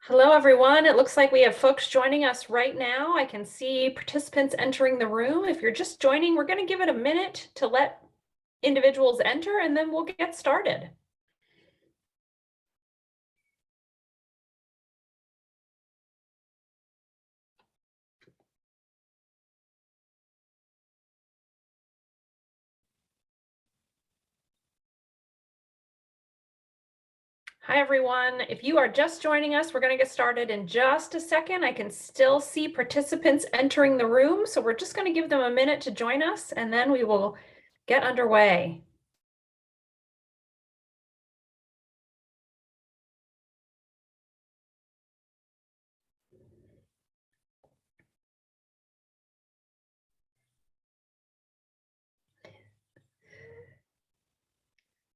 Hello, everyone. It looks like we have folks joining us right now. I can see participants entering the room. If you're just joining, we're going to give it a minute to let individuals enter, and then we'll get started. Hi, everyone. If you are just joining us, we're going to get started in just a second. I can still see participants entering the room, so we're just going to give them a minute to join us, and then we will get underway.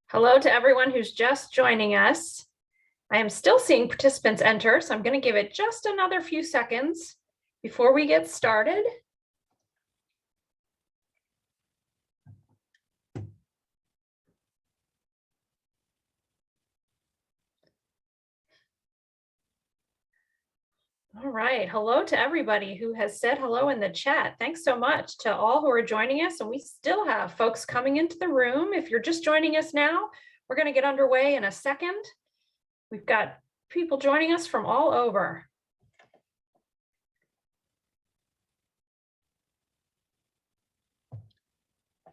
Hello to everyone who's just joining us. I am still seeing participants enter, so I'm going to give it just another few seconds before we get started. All right, hello to everybody who has said hello in the chat. Thanks so much to all who are joining us, and we still have folks coming into the room. If you're just joining us now, we're going to get underway in a second. We've got people joining us from all over.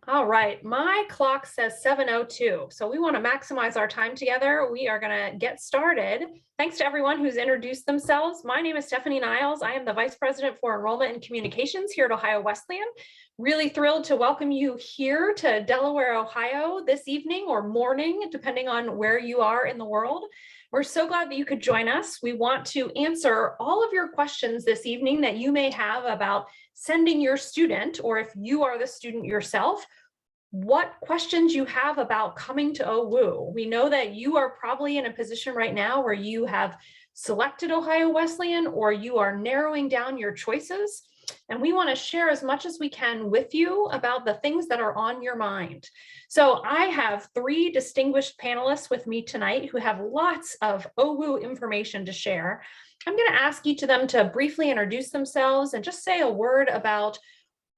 All right, my clock says 7:02, so we want to maximize our time together. We are going to get started. Thanks to everyone who's introduced themselves. My name is Stephanie Niles. I am the Vice President for Enrollment and Communications here at Ohio Wesleyan. Really thrilled to welcome you here to Delaware, Ohio this evening or morning, depending on where you are in the world. We're so glad that you could join us. We want to answer all of your questions this evening that you may have about sending your student, or if you are the student yourself, what questions you have about coming to OWU. We know that you are probably in a position right now where you have selected Ohio Wesleyan or you are narrowing down your choices. And we want to share as much as we can with you about the things that are on your mind. So I have three distinguished panelists with me tonight who have lots of OWU information to share. I'm going to ask each of them to briefly introduce themselves and just say a word about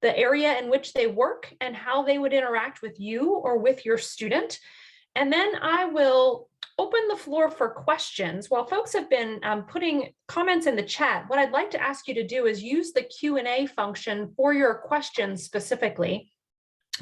the area in which they work and how they would interact with you or with your student. And then I will open the floor for questions. While folks have been putting comments in the chat, what I'd like to ask you to do is use the Q&A function for your questions specifically.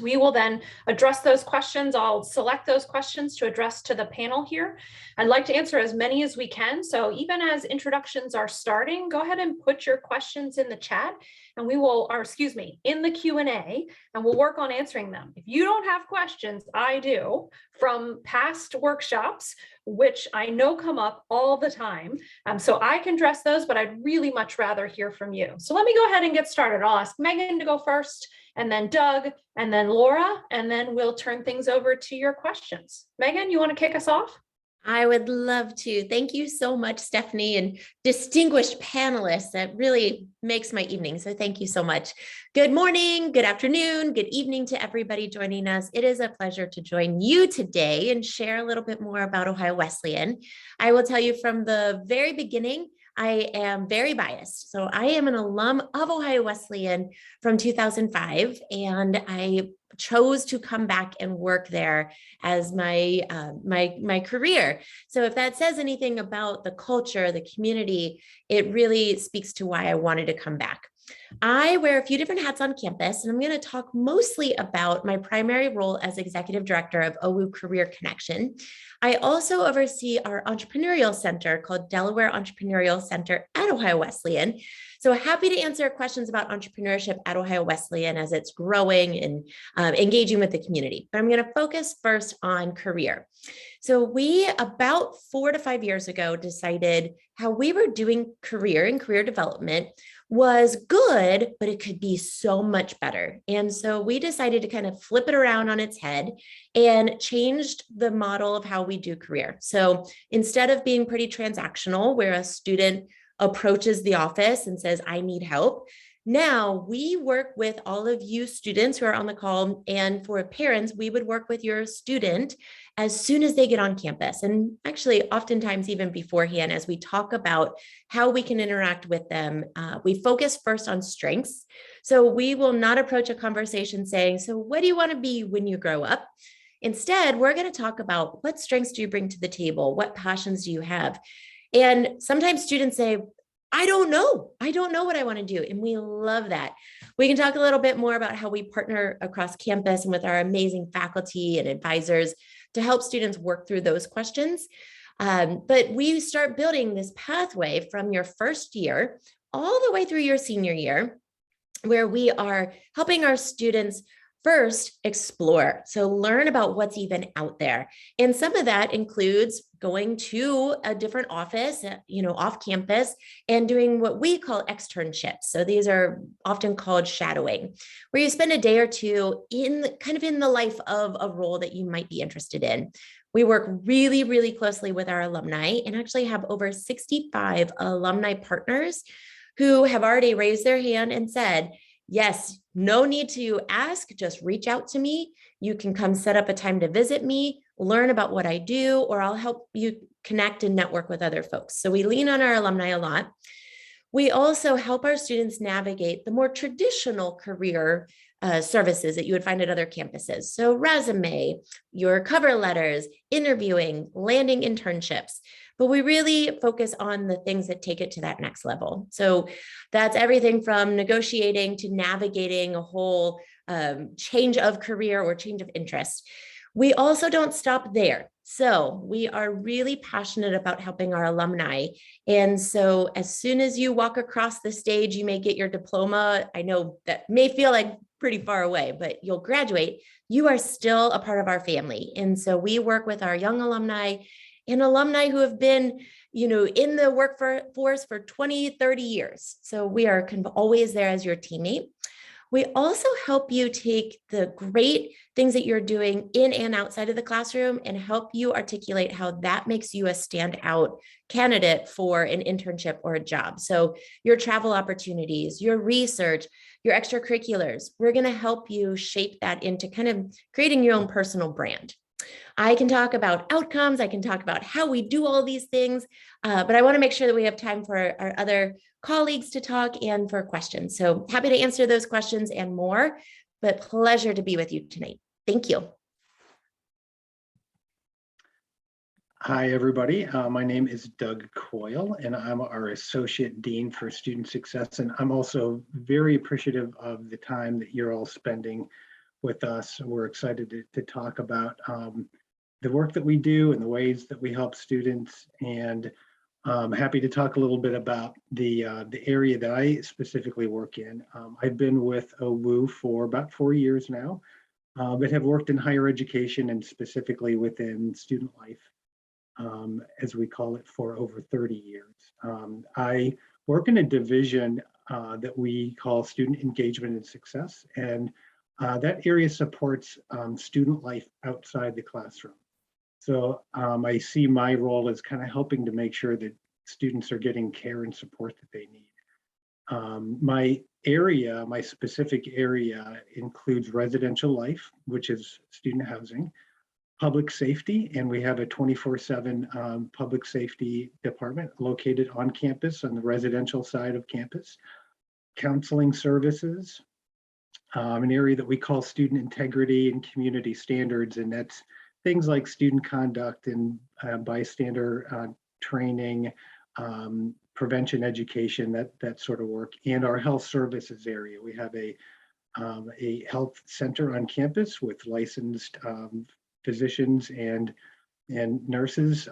We will then address those questions. I'll select those questions to address to the panel here. I'd like to answer as many as we can. So even as introductions are starting, go ahead and put your questions in the chat and we will, or excuse me, in the Q&A, and we'll work on answering them. If you don't have questions, I do, from past workshops, which I know come up all the time. So I can address those, but I'd really much rather hear from you. So let me go ahead and get started. I'll ask Megan to go first, and then Doug, and then Laura, and then we'll turn things over to your questions. Megan, you want to kick us off? I would love to. Thank you so much, Stephanie, and distinguished panelists. That really makes my evening. So thank you so much. Good morning, good afternoon, good evening to everybody joining us. It is a pleasure to join you today and share a little bit more about Ohio Wesleyan. I will tell you from the very beginning, I am very biased. So I am an alum of Ohio Wesleyan from 2005, and I chose to come back and work there as my career. So if that says anything about the culture, the community, it really speaks to why I wanted to come back. I wear a few different hats on campus, and I'm going to talk mostly about my primary role as executive director of OWU Career Connection. I also oversee our entrepreneurial center called Delaware Entrepreneurial Center at Ohio Wesleyan. So happy to answer questions about entrepreneurship at Ohio Wesleyan as it's growing and engaging with the community. But I'm going to focus first on career. So we, about 4 to 5 years ago, decided how we were doing career and career development was good, but it could be so much better. And so we decided to kind of flip it around on its head and changed the model of how we do career. So instead of being pretty transactional, where a student approaches the office and says, I need help, Now we work with all of you students who are on the call, and for parents, we would work with your student as soon as they get on campus. And actually, oftentimes even beforehand, as we talk about how we can interact with them, we focus first on strengths. So we will not approach a conversation saying, so what do you want to be when you grow up? Instead, we're going to talk about what strengths do you bring to the table? What passions do you have? And sometimes students say, I don't know. I don't know what I want to do. And we love that. We can talk a little bit more about how we partner across campus and with our amazing faculty and advisors to help students work through those questions. But we start building this pathway from your first year all the way through your senior year, where we are helping our students first explore. So learn about what's even out there. And some of that includes going to a different office, off campus, and doing what we call externships. So these are often called shadowing, where you spend a day or two in the life of a role that you might be interested in. We work really, really closely with our alumni and actually have over 65 alumni partners who have already raised their hand and said, yes, no need to ask, just reach out to me. You can come set up a time to visit me, learn about what I do, or I'll help you connect and network with other folks. So we lean on our alumni a lot. We also help our students navigate the more traditional career services that you would find at other campuses. So resume, your cover letters, interviewing, landing internships. But we really focus on the things that take it to that next level. So that's everything from negotiating to navigating a whole change of career or change of interest. We also don't stop there. So we are really passionate about helping our alumni. And so as soon as you walk across the stage, you may get your diploma. I know that may feel like pretty far away, but you'll graduate. You are still a part of our family. And so we work with our young alumni and alumni who have been, in the workforce for 20, 30 years. So we are kind of always there as your teammate. We also help you take the great things that you're doing in and outside of the classroom and help you articulate how that makes you a standout candidate for an internship or a job. So your travel opportunities, your research, your extracurriculars, we're going to help you shape that into kind of creating your own personal brand. I can talk about outcomes. I can talk about how we do all these things, but I want to make sure that we have time for our other colleagues to talk and for questions. So happy to answer those questions and more, but pleasure to be with you tonight. Thank you. Hi, everybody. My name is Doug Coyle, and I'm our Associate Dean for Student Success. And I'm also very appreciative of the time that you're all spending with us. We're excited to talk about the work that we do and the ways that we help students. And I'm happy to talk a little bit about the area that I specifically work in. I've been with OWU for about 4 years now, but have worked in higher education and specifically within student life, as we call it, for over 30 years. I work in a division that we call Student Engagement and Success, and that area supports student life outside the classroom. So I see my role as kind of helping to make sure that students are getting care and support that they need. My specific area includes residential life, which is student housing, public safety, and we have a 24/7 public safety department located on campus on the residential side of campus, counseling services, an area that we call student integrity and community standards, and that's things like student conduct and bystander training, prevention education, that sort of work. And our health services area, we have a health center on campus with licensed physicians and nurses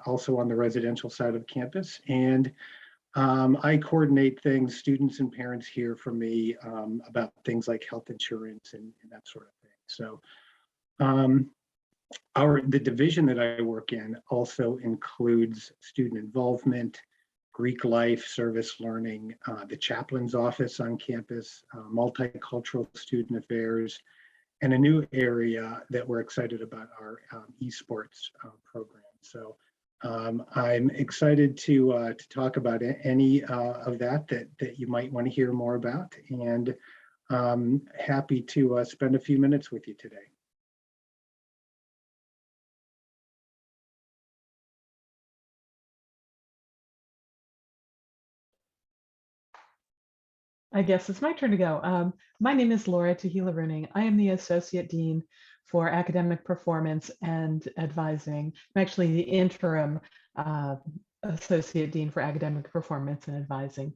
also on the residential side of campus. And I coordinate things. Students and parents hear from me about things like health insurance and that sort of thing. So the division that I work in also includes student involvement, Greek life, service learning, the chaplain's office on campus, multicultural student affairs, and a new area that we're excited about, our esports program. So I'm excited to talk about any of that you might want to hear more about, and happy to spend a few minutes with you today. I guess it's my turn to go. My name is Tahila Rooney. I am the Associate Dean for Academic Performance and Advising. I'm actually the interim Associate Dean for Academic Performance and Advising.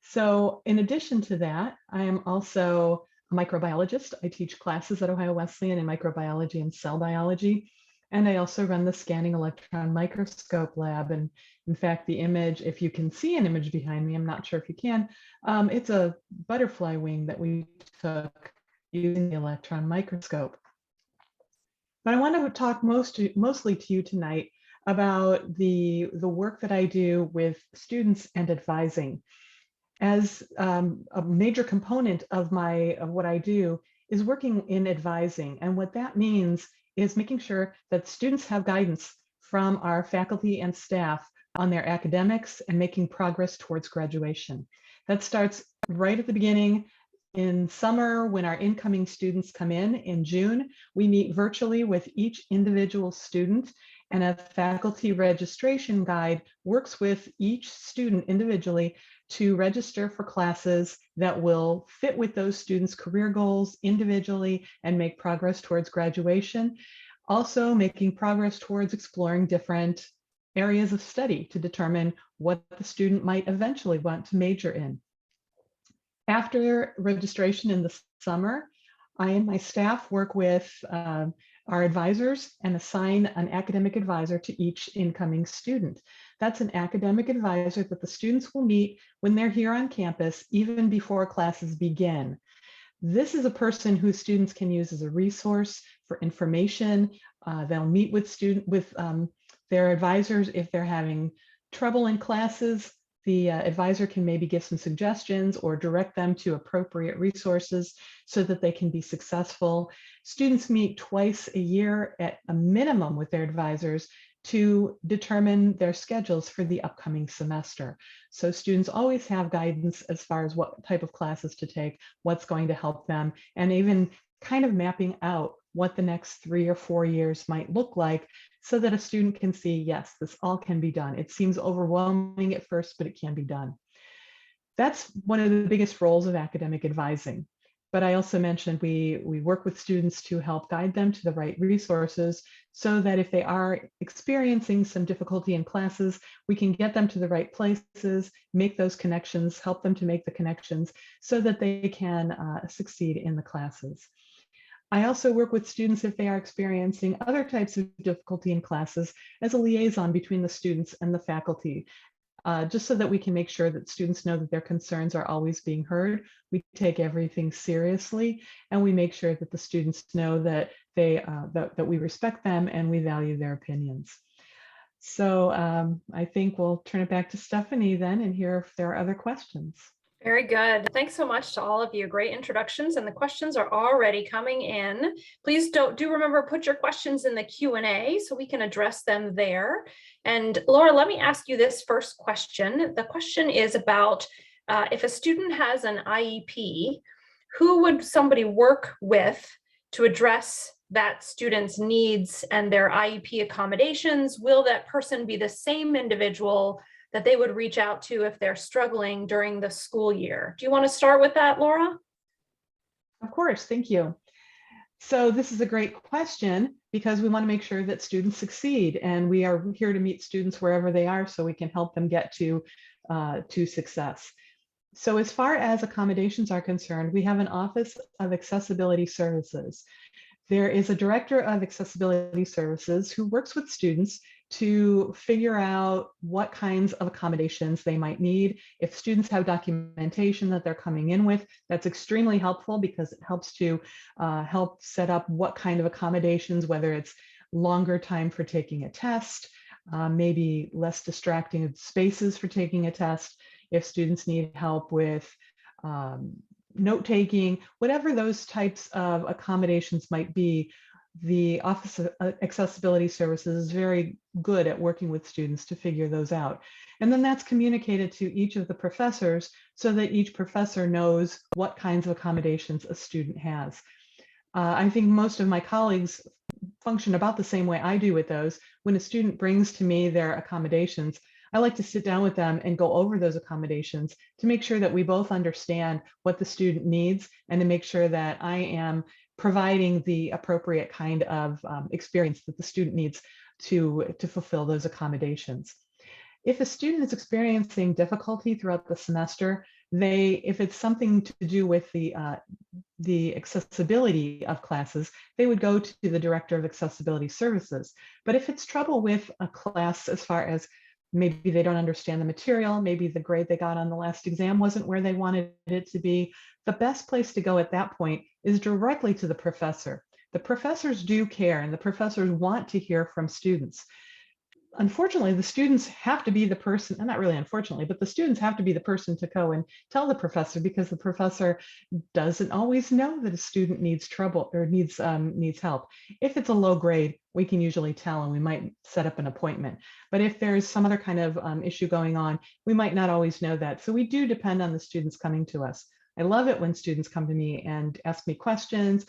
So in addition to that, I am also a microbiologist. I teach classes at Ohio Wesleyan in microbiology and cell biology. And I also run the scanning electron microscope lab. And in fact, the image, if you can see an image behind me, I'm not sure if you can, it's a butterfly wing that we took using the electron microscope. But I want to talk mostly to you tonight about the work that I do with students and advising. As a major component of what I do is working in advising. And what that means is making sure that students have guidance from our faculty and staff on their academics and making progress towards graduation. That starts right at the beginning. In summer, when our incoming students come in June, we meet virtually with each individual student, and a faculty registration guide works with each student individually to register for classes that will fit with those students' career goals individually and make progress towards graduation. Also making progress towards exploring different areas of study to determine what the student might eventually want to major in. After registration in the summer, I and my staff work with our advisors and assign an academic advisor to each incoming student. That's an academic advisor that the students will meet when they're here on campus, even before classes begin. This is a person who students can use as a resource for information. They'll meet with their advisors if they're having trouble in classes. The advisor can maybe give some suggestions or direct them to appropriate resources so that they can be successful. Students meet twice a year at a minimum with their advisors to determine their schedules for the upcoming semester. So students always have guidance as far as what type of classes to take, what's going to help them, and even kind of mapping out what the next 3 or 4 years might look like so that a student can see, yes, this all can be done. It seems overwhelming at first, but it can be done. That's one of the biggest roles of academic advising. But I also mentioned we work with students to help guide them to the right resources so that if they are experiencing some difficulty in classes, we can get them to the right places, make those connections, help them to make the connections so that they can succeed in the classes. I also work with students if they are experiencing other types of difficulty in classes as a liaison between the students and the faculty, just so that we can make sure that students know that their concerns are always being heard. We take everything seriously, and we make sure that the students know that that we respect them and we value their opinions. So I think we'll turn it back to Stephanie then and hear if there are other questions. Very good. Thanks so much to all of you. Great introductions, and the questions are already coming in. Please do remember, put your questions in the Q&A so we can address them there. And Laura, let me ask you this first question. The question is about if a student has an IEP, who would somebody work with to address that student's needs and their IEP accommodations? Will that person be the same individual that they would reach out to if they're struggling during the school year? Do you want to start with that, Laura? Of course, thank you. So this is a great question because we want to make sure that students succeed, and we are here to meet students wherever they are so we can help them get to success. So as far as accommodations are concerned, we have an Office of Accessibility Services. There is a Director of Accessibility Services who works with students to figure out what kinds of accommodations they might need. If students have documentation that they're coming in with, that's extremely helpful because it helps to help set up what kind of accommodations, whether it's longer time for taking a test, maybe less distracting spaces for taking a test, if students need help with note taking, whatever those types of accommodations might be. the Office of Accessibility Services is very good at working with students to figure those out. And then that's communicated to each of the professors so that each professor knows what kinds of accommodations a student has. I think most of my colleagues function about the same way I do with those. When a student brings to me their accommodations, I like to sit down with them and go over those accommodations to make sure that we both understand what the student needs and to make sure that I am providing the appropriate kind of experience that the student needs to fulfill those accommodations. If a student is experiencing difficulty throughout the semester, if it's something to do with the accessibility of classes, they would go to the Director of Accessibility Services. But if it's trouble with a class as far as maybe they don't understand the material, maybe the grade they got on the last exam wasn't where they wanted it to be, the best place to go at that point is directly to the professor. The professors do care and the professors want to hear from students. Unfortunately, the students have to be the person, and not really unfortunately, but the students have to be the person to go and tell the professor, because the professor doesn't always know that a student needs trouble or needs help. If it's a low grade, we can usually tell and we might set up an appointment. But if there's some other kind of issue going on, we might not always know that. So we do depend on the students coming to us. I love it when students come to me and ask me questions.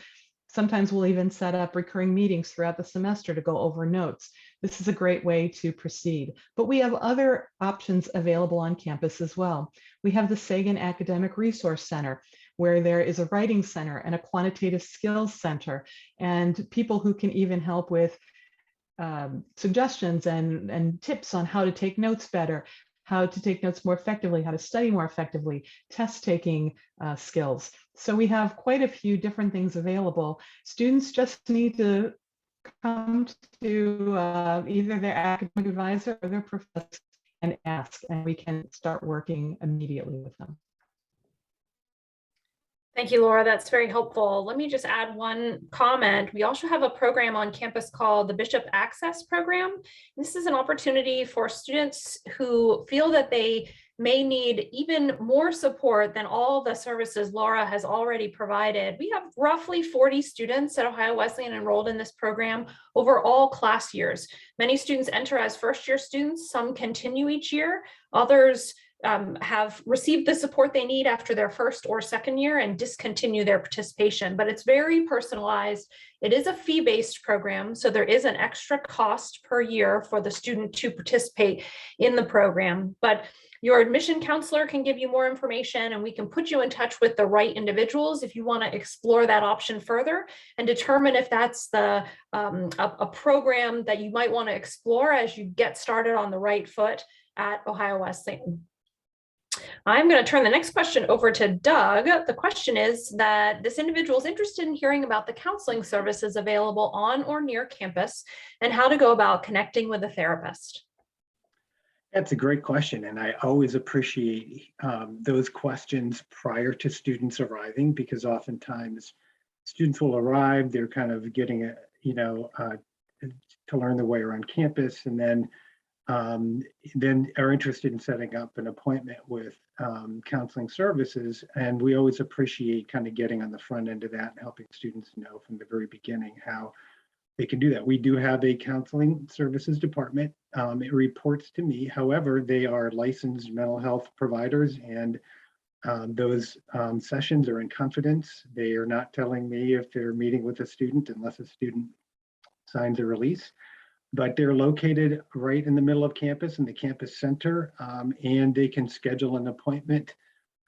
Sometimes we'll even set up recurring meetings throughout the semester to go over notes. This is a great way to proceed. But we have other options available on campus as well. We have the Sagan Academic Resource Center, where there is a writing center and a quantitative skills center, and people who can even help with suggestions and tips on how to take notes better, how to take notes more effectively, how to study more effectively, test taking skills. So we have quite a few different things available. Students just need to come to either their academic advisor or their professor and ask, and we can start working immediately with them. Thank you, Laura. That's very helpful. Let me just add one comment. We also have a program on campus called the Bishop Access Program. This is an opportunity for students who feel that they may need even more support than all the services Laura has already provided. We have roughly 40 students at Ohio Wesleyan enrolled in this program over all class years. Many students enter as first-year students, some continue each year, others have received the support they need after their first or second year and discontinue their participation, but it's very personalized. It is a fee-based program, so there is an extra cost per year for the student to participate in the program, but your admission counselor can give you more information and we can put you in touch with the right individuals if you want to explore that option further and determine if that's a program that you might want to explore as you get started on the right foot at Ohio Wesleyan. I'm going to turn the next question over to Doug. The question is that this individual is interested in hearing about the counseling services available on or near campus and how to go about connecting with a therapist. That's a great question, and I always appreciate those questions prior to students arriving, because oftentimes students will arrive, they're kind of getting to learn their way around campus, and then are interested in setting up an appointment with counseling services. And we always appreciate kind of getting on the front end of that and helping students know from the very beginning how they can do that. We do have a counseling services department. It reports to me. However, they are licensed mental health providers, and those sessions are in confidence. They are not telling me if they're meeting with a student unless a student signs a release. But they're located right in the middle of campus in the campus center, and they can schedule an appointment,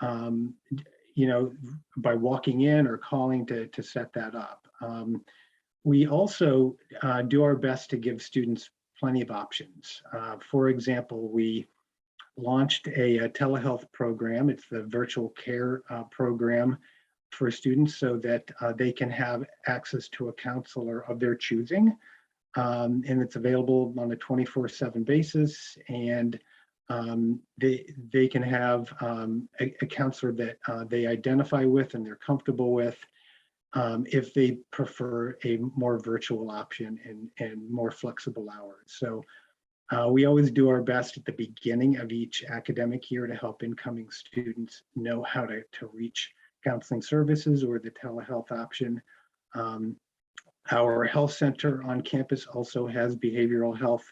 by walking in or calling to set that up. We also do our best to give students plenty of options. For example, we launched a telehealth program. It's the virtual care program for students so that they can have access to a counselor of their choosing. And it's available on a 24/7 basis, and they can have a counselor that they identify with and they're comfortable with, if they prefer a more virtual option and more flexible hours. So we always do our best at the beginning of each academic year to help incoming students know how to reach counseling services or the telehealth option. Our health center on campus also has behavioral health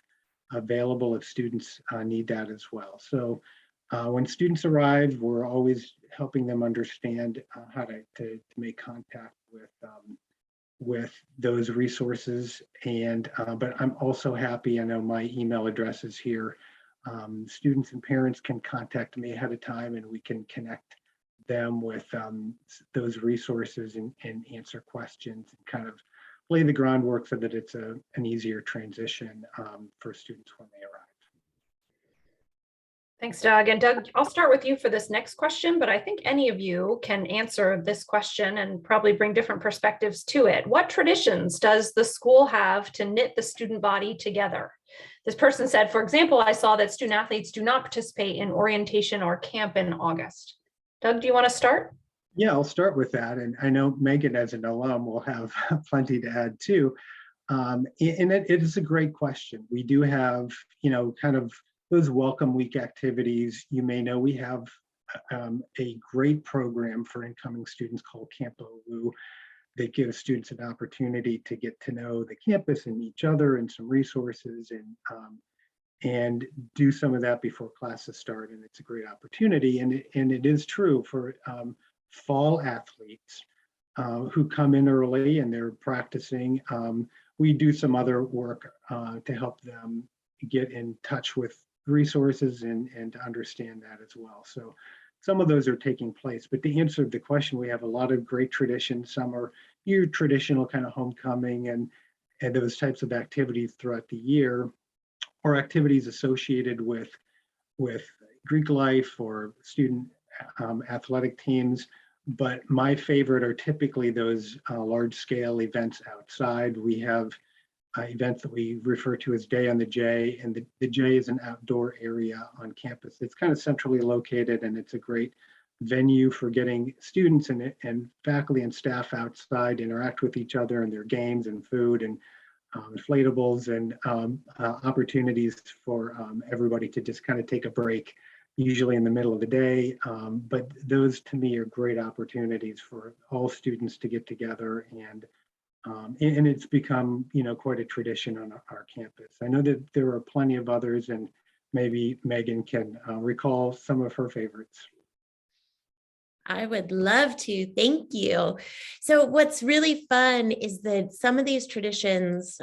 available if students need that as well. So when students arrive, we're always helping them understand how to make contact with those resources. And but I'm also happy, I know my email address is here. Students and parents can contact me ahead of time and we can connect them with those resources and answer questions and kind of lay the groundwork so that it's an easier transition for students when they arrive. Thanks, Doug. And Doug, I'll start with you for this next question, but I think any of you can answer this question and probably bring different perspectives to it. What traditions does the school have to knit the student body together? This person said, for example, I saw that student athletes do not participate in orientation or camp in August. Doug, do you want to start? Yeah, I'll start with that. And I know Megan, as an alum, will have plenty to add too. And it is a great question. We do have, kind of those welcome week activities. You may know we have a great program for incoming students called Camp OWU that gives students an opportunity to get to know the campus and each other and some resources and do some of that before classes start. And it's a great opportunity. And it is true for fall athletes who come in early and they're practicing. We do some other work to help them get in touch with resources and to understand that as well. So some of those are taking place. But to answer the question, we have a lot of great traditions. Some are your traditional kind of homecoming and those types of activities throughout the year, or activities associated with Greek life or student athletic teams. But my favorite are typically those large scale events outside. We have events that we refer to as Day on the J, and the J is an outdoor area on campus. It's kind of centrally located and it's a great venue for getting students and faculty and staff outside, interact with each other and their games and food and inflatables and opportunities for everybody to just kind of take a break, usually in the middle of the day. But those to me are great opportunities for all students to get together, and it's become, quite a tradition on our campus. I know that there are plenty of others, and maybe Megan can recall some of her favorites. I would love to. Thank you. So what's really fun is that some of these traditions,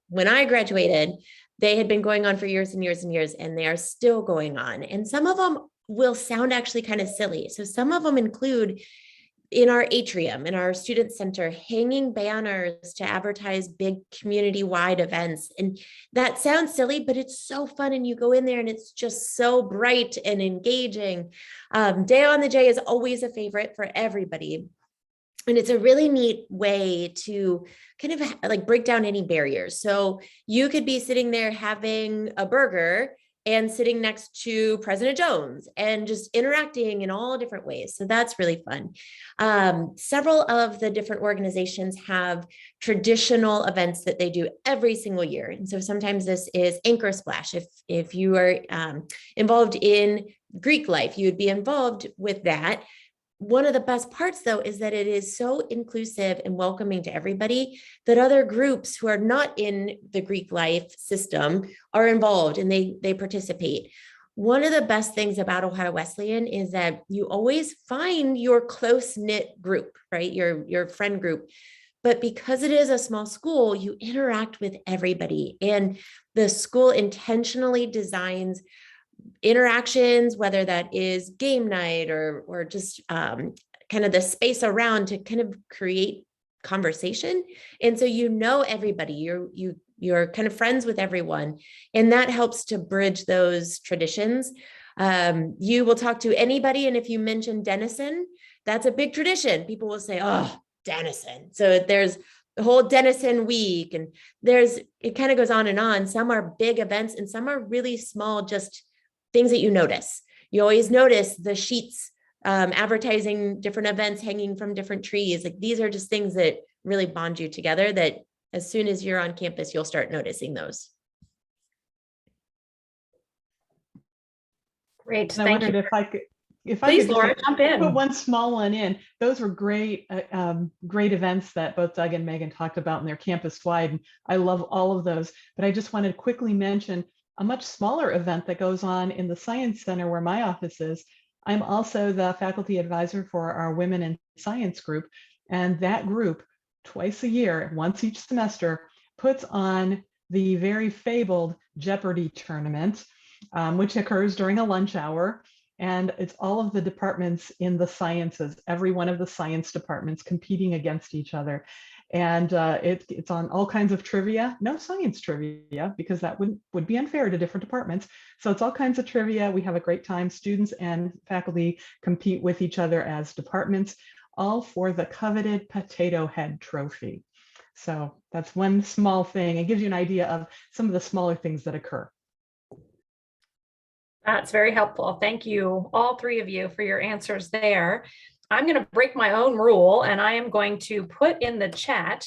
when I graduated, they had been going on for years and years and years, and they are still going on. And some of them will sound actually kind of silly. So some of them include, in our atrium, in our student center, hanging banners to advertise big community-wide events. And that sounds silly, but it's so fun. And you go in there and it's just so bright and engaging. Day on the J is always a favorite for everybody. And it's a really neat way to kind of like break down any barriers. So you could be sitting there having a burger and sitting next to President Jones and just interacting in all different ways. So that's really fun. Several of the different organizations have traditional events that they do every single year. And so sometimes this is Anchor Splash. If you are involved in Greek life, you would be involved with that. One of the best parts, though, is that it is so inclusive and welcoming to everybody that other groups who are not in the Greek life system are involved and they participate. One of the best things about Ohio Wesleyan is that you always find your close-knit group, right? Your friend group. But because it is a small school, you interact with everybody. And the school intentionally designs interactions, whether that is game night or just kind of the space around to kind of create conversation. And so everybody, you're kind of friends with everyone, and that helps to bridge those traditions. You will talk to anybody, and if you mention Denison, that's a big tradition. People will say, "Oh, Denison." So there's the whole Denison week, and it kind of goes on and on. Some are big events, and some are really small, just things that you notice. You always notice the sheets advertising different events hanging from different trees. Like these are just things that really bond you together, that as soon as you're on campus, you'll start noticing those. Great. I wondered if I could, if I Please, could just Laura, jump in. put one small one in, those were great, great events that both Doug and Megan talked about in their campus-wide. And I love all of those, but I just wanted to quickly mention a much smaller event that goes on in the Science Center where my office is. I'm also the faculty advisor for our Women in Science group, and that group twice a year, once each semester, puts on the very fabled Jeopardy Tournament, which occurs during a lunch hour. And it's all of the departments in the sciences, every one of the science departments competing against each other. And it's on all kinds of trivia, no science trivia, because that would be unfair to different departments. So it's all kinds of trivia. We have a great time. Students and faculty compete with each other as departments, all for the coveted Potato Head Trophy. So that's one small thing. It gives you an idea of some of the smaller things that occur. That's very helpful. Thank you, all three of you, for your answers there. I'm going to break my own rule, and I am going to put in the chat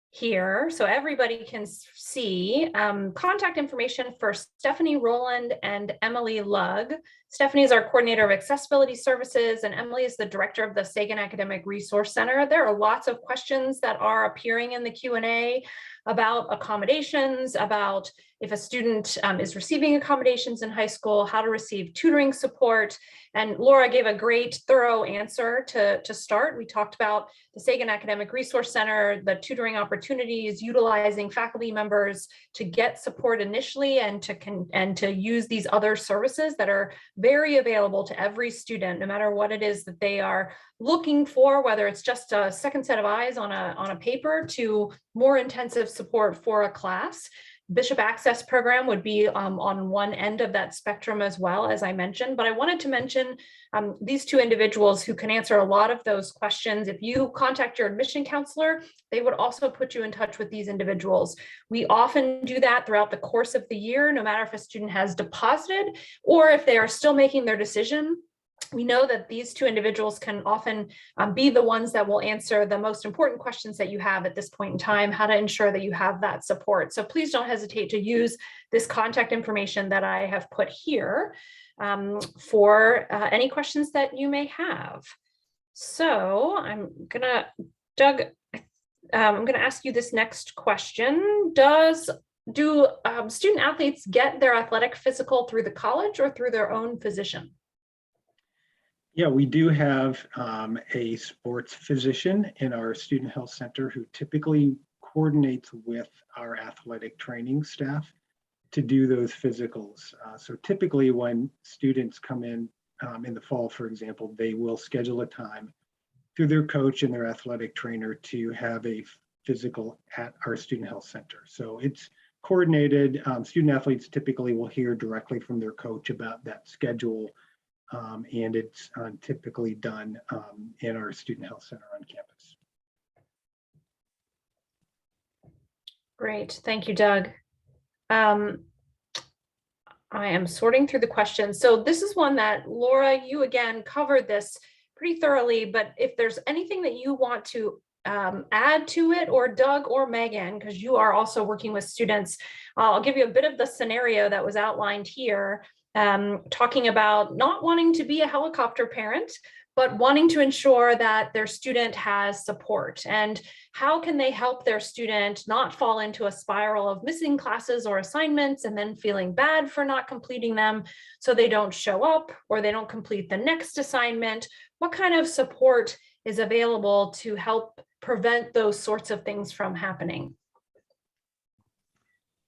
here so everybody can see contact information for Stephanie Rowland and Emily Lugg. Stephanie is our coordinator of accessibility services, and Emily is the director of the Sagan Academic Resource Center. There are lots of questions that are appearing in the Q&A about accommodations, about if a student is receiving accommodations in high school, how to receive tutoring support. And Laura gave a great, thorough answer to start. We talked about the Sagan Academic Resource Center, the tutoring opportunities, utilizing faculty members to get support initially, and to use these other services that are very available to every student, no matter what it is that they are looking for, whether it's just a second set of eyes on a paper to more intensive support for a class. Bishop Access Program would be on one end of that spectrum as well, as I mentioned, but I wanted to mention these two individuals who can answer a lot of those questions. If you contact your admission counselor, they would also put you in touch with these individuals. We often do that throughout the course of the year, no matter if a student has deposited or if they are still making their decision. We know that these two individuals can often be the ones that will answer the most important questions that you have at this point in time, how to ensure that you have that support. So please don't hesitate to use this contact information that I have put here for any questions that you may have. So Doug, I'm gonna ask you this next question. Do student athletes get their athletic physical through the college or through their own physician? Yeah, we do have a sports physician in our student health center who typically coordinates with our athletic training staff to do those physicals. So typically when students come in the fall, for example, they will schedule a time through their coach and their athletic trainer to have a physical at our student health center. So it's coordinated. Student athletes typically will hear directly from their coach about that schedule. And it's typically done in our student health center on campus. Great, thank you, Doug. I am sorting through the questions. So this is one that Laura, you again covered this pretty thoroughly, but if there's anything that you want to add to it, or Doug or Megan, because you are also working with students, I'll give you a bit of the scenario that was outlined here. Talking about not wanting to be a helicopter parent, but wanting to ensure that their student has support, and how can they help their student not fall into a spiral of missing classes or assignments and then feeling bad for not completing them so they don't show up or they don't complete the next assignment. What kind of support is available to help prevent those sorts of things from happening?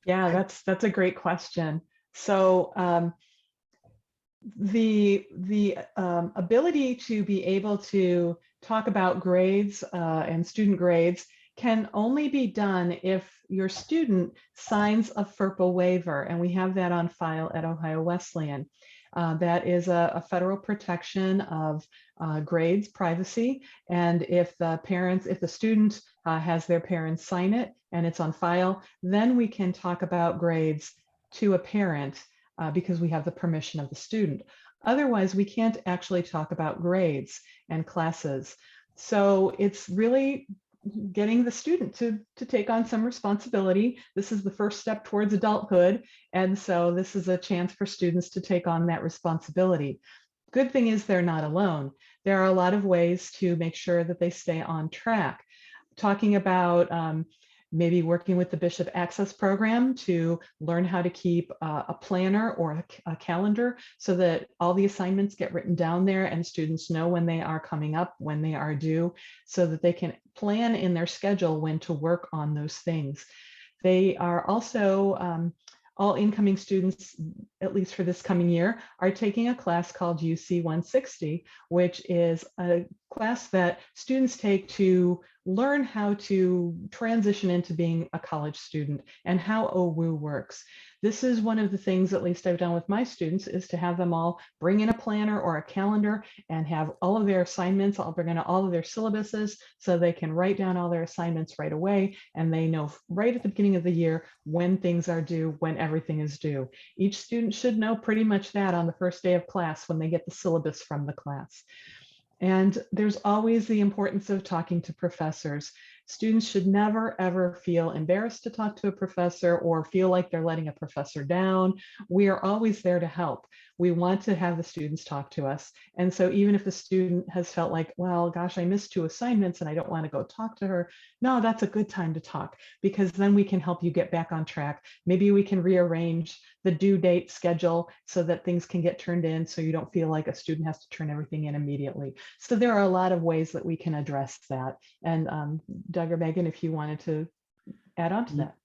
Yeah, that's a great question. So the ability to be able to talk about grades and student grades can only be done if your student signs a FERPA waiver, and we have that on file at Ohio Wesleyan. That is a federal protection of grades privacy, and if the student has their parents sign it and it's on file, then we can talk about grades to a parent because we have the permission of the student. Otherwise, we can't actually talk about grades and classes. So it's really getting the student to take on some responsibility. This is the first step towards adulthood. And so this is a chance for students to take on that responsibility. good thing is they're not alone. There are a lot of ways to make sure that they stay on track. Talking about maybe working with the Bishop Access Program to learn how to keep a planner or a calendar so that all the assignments get written down there and students know when they are coming up, when they are due, so that they can plan in their schedule when to work on those things. They are also, all incoming students, at least for this coming year, are taking a class called UC 160, which is a class that students take to learn how to transition into being a college student and how OWU works. This is one of the things, at least I've done with my students, is to have them all bring in a planner or a calendar and have all of their assignments. I'll bring in all of their syllabuses so they can write down all their assignments right away, and they know right at the beginning of the year when things are due, when everything is due. Each student should know pretty much that on the first day of class when they get the syllabus from the class. And there's always the importance of talking to professors. Students should never, ever feel embarrassed to talk to a professor or feel like they're letting a professor down. We are always there to help. We want to have the students talk to us. And so even if the student has felt like, well, gosh, I missed 2 assignments and I don't want to go talk to her, no, that's a good time to talk, because then we can help you get back on track. Maybe we can rearrange the due date schedule so that things can get turned in so you don't feel like a student has to turn everything in immediately. So there are a lot of ways that we can address that. And Doug or Megan, if you wanted to add on to that.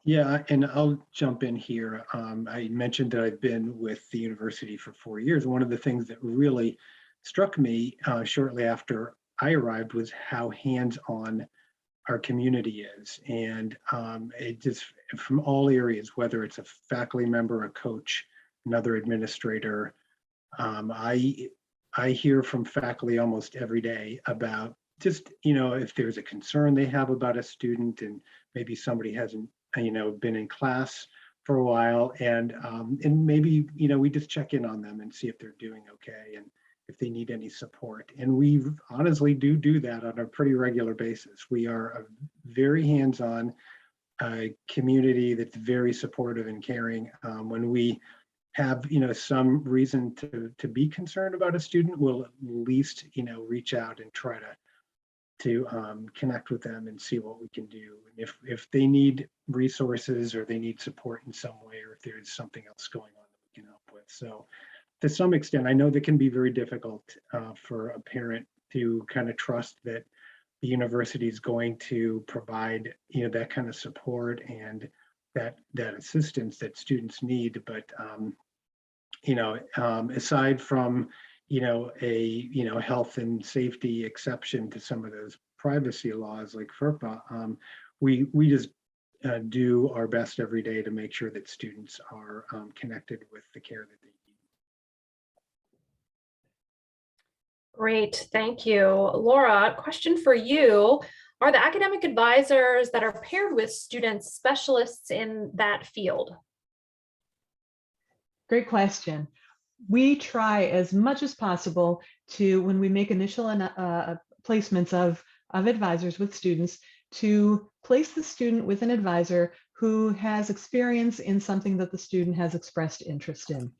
Yeah, and I'll jump in here. I mentioned that I've been with the university for 4 years. One of the things that really struck me shortly after I arrived was how hands-on our community is. And it just, from all areas, whether it's a faculty member, a coach, another administrator, I hear from faculty almost every day about just, if there's a concern they have about a student and maybe somebody hasn't, been in class for a while, and maybe, we just check in on them and see if they're doing okay and if they need any support. And we honestly do that on a pretty regular basis. We are a very hands-on community that's very supportive and caring. When we have some reason to be concerned about a student, we'll at least reach out and try to connect with them and see what we can do. And if they need resources or they need support in some way, or if there's something else going on that we can help with. So to some extent, I know that can be very difficult for a parent to kind of trust that the university is going to provide that kind of support and that assistance that students need. But aside from a health and safety exception to some of those privacy laws like FERPA, we just do our best every day to make sure that students are connected with the care that they need. Great, thank you. Laura, question for you. Are the academic advisors that are paired with students specialists in that field? Great question. We try as much as possible to, when we make initial placements of advisors with students, to place the student with an advisor who has experience in something that the student has expressed interest in.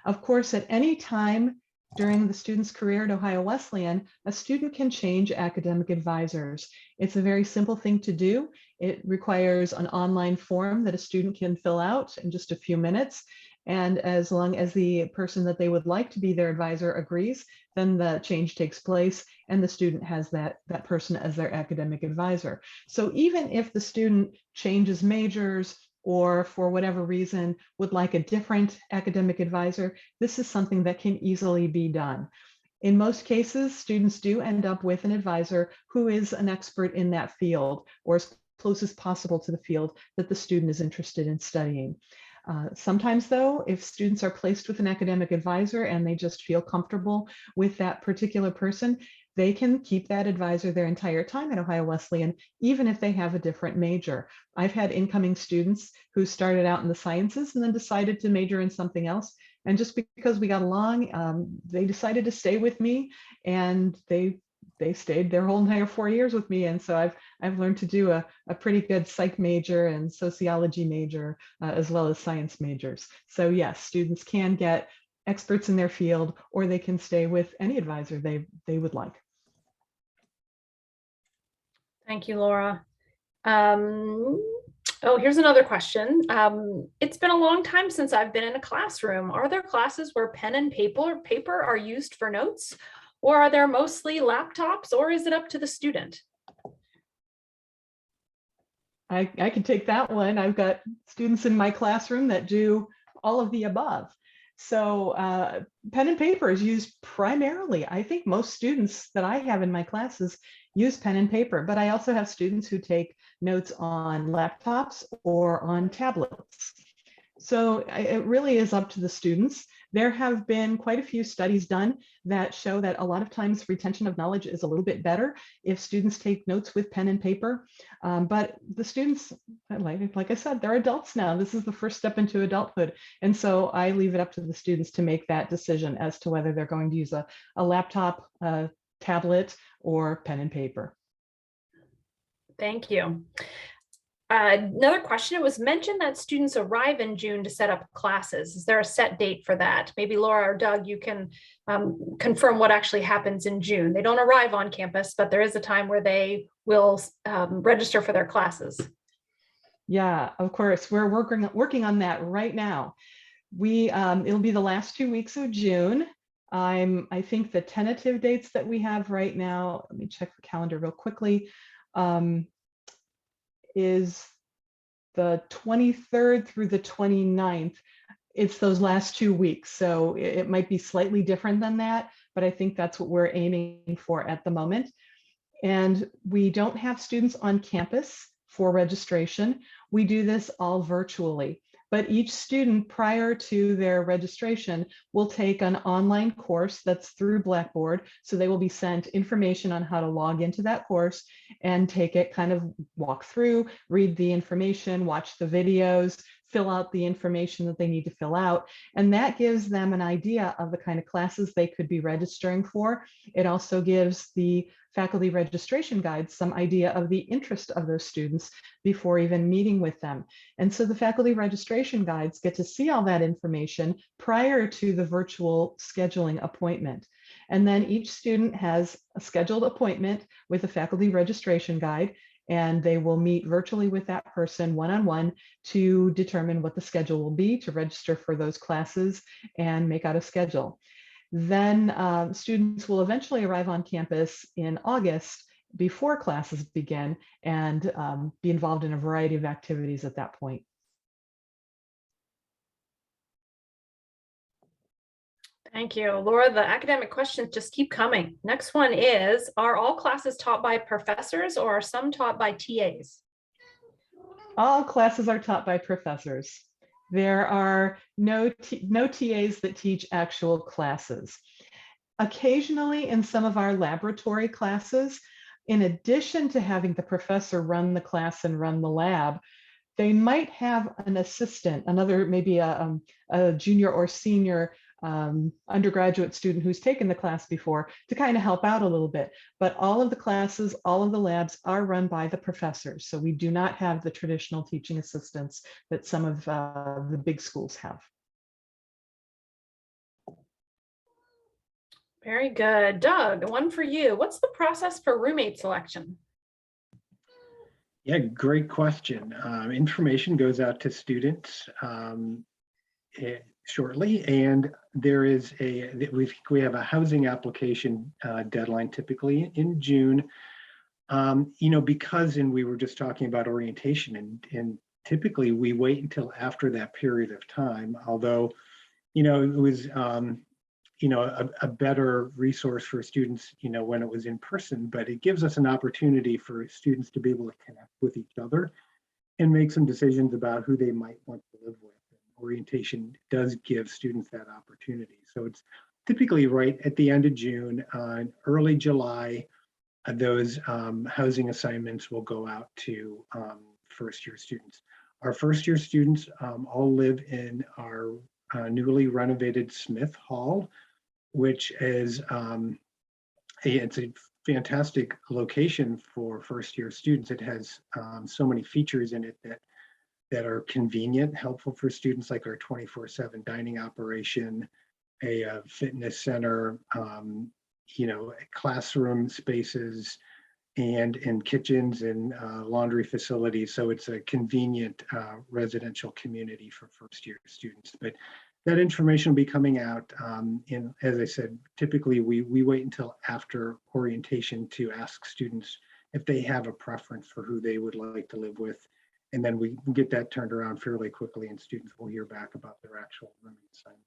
Of course, at any time during the student's career at Ohio Wesleyan, a student can change academic advisors. It's a very simple thing to do. It requires an online form that a student can fill out in just a few minutes. And as long as the person that they would like to be their advisor agrees, then the change takes place and the student has that person as their academic advisor. So even if the student changes majors or for whatever reason would like a different academic advisor, this is something that can easily be done. In most cases, students do end up with an advisor who is an expert in that field or as close as possible to the field that the student is interested in studying. Sometimes though, if students are placed with an academic advisor and they just feel comfortable with that particular person, they can keep that advisor their entire time at Ohio Wesleyan, even if they have a different major. I've had incoming students who started out in the sciences and then decided to major in something else. And just because we got along, they decided to stay with me, and they stayed their whole entire 4 years with me. And so I've learned to do a pretty good psych major and sociology major, as well as science majors. So yes, students can get experts in their field, or they can stay with any advisor they would like. Thank you, Laura. Oh, here's another question. It's been a long time since I've been in a classroom. Are there classes where pen and paper are used for notes, or are there mostly laptops, or is it up to the student? I can take that one. I've got students in my classroom that do all of the above. So pen and paper is used primarily. I think most students that I have in my classes use pen and paper, but I also have students who take notes on laptops or on tablets. So it really is up to the students. There have been quite a few studies done that show that a lot of times retention of knowledge is a little bit better if students take notes with pen and paper. But the students, like I said, they're adults now. This is the first step into adulthood. And so I leave it up to the students to make that decision as to whether they're going to use a laptop, a tablet, or pen and paper. Thank you. Another question, it was mentioned that students arrive in June to set up classes. Is there a set date for that? Maybe Laura or Doug, you can confirm what actually happens in June. They don't arrive on campus, but there is a time where they will register for their classes. Yeah, of course, we're working on that right now. It'll be the last 2 weeks of June. I think the tentative dates that we have right now, let me check the calendar real quickly, is the 23rd through the 29th. It's those last 2 weeks. So it might be slightly different than that, but I think that's what we're aiming for at the moment. And we don't have students on campus for registration. We do this all virtually. But each student prior to their registration will take an online course that's through Blackboard. So they will be sent information on how to log into that course and take it, kind of walk through, read the information, watch the videos, fill out the information that they need to fill out. And that gives them an idea of the kind of classes they could be registering for. It also gives the faculty registration guides some idea of the interest of those students before even meeting with them. And so the faculty registration guides get to see all that information prior to the virtual scheduling appointment. And then each student has a scheduled appointment with a faculty registration guide, and they will meet virtually with that person one-on-one to determine what the schedule will be, to register for those classes and make out a schedule. Then students will eventually arrive on campus in August before classes begin and be involved in a variety of activities at that point. Thank you, Laura. The academic questions just keep coming. Next one is, are all classes taught by professors or are some taught by TAs? All classes are taught by professors. There are no TAs that teach actual classes. Occasionally in some of our laboratory classes, in addition to having the professor run the class and run the lab, they might have an assistant, maybe a junior or senior undergraduate student who's taken the class before to kind of help out a little bit. But all of the classes, all of the labs are run by the professors. So we do not have the traditional teaching assistants that some of the big schools have. Very good. Doug, one for you. What's the process for roommate selection? Yeah, great question. Information goes out to students shortly, and we have a housing application deadline typically in June. Because we were just talking about orientation, and typically we wait until after that period of time. Although, it was a better resource for students, when it was in person, but it gives us an opportunity for students to be able to connect with each other and make some decisions about who they might want to live with. And orientation does give students that opportunity. So it's typically right at the end of June, early July, those housing assignments will go out to first-year students. Our first-year students all live in our newly renovated Smith Hall, which is it's a fantastic location for first-year students. It has so many features in it that are convenient, helpful for students, like our 24/7 dining operation, a fitness center, classroom spaces, and in kitchens and laundry facilities. So it's a convenient residential community for first-year students. But that information will be coming out. As I said, typically we wait until after orientation to ask students if they have a preference for who they would like to live with. And then we get that turned around fairly quickly, and students will hear back about their actual rooming assignments.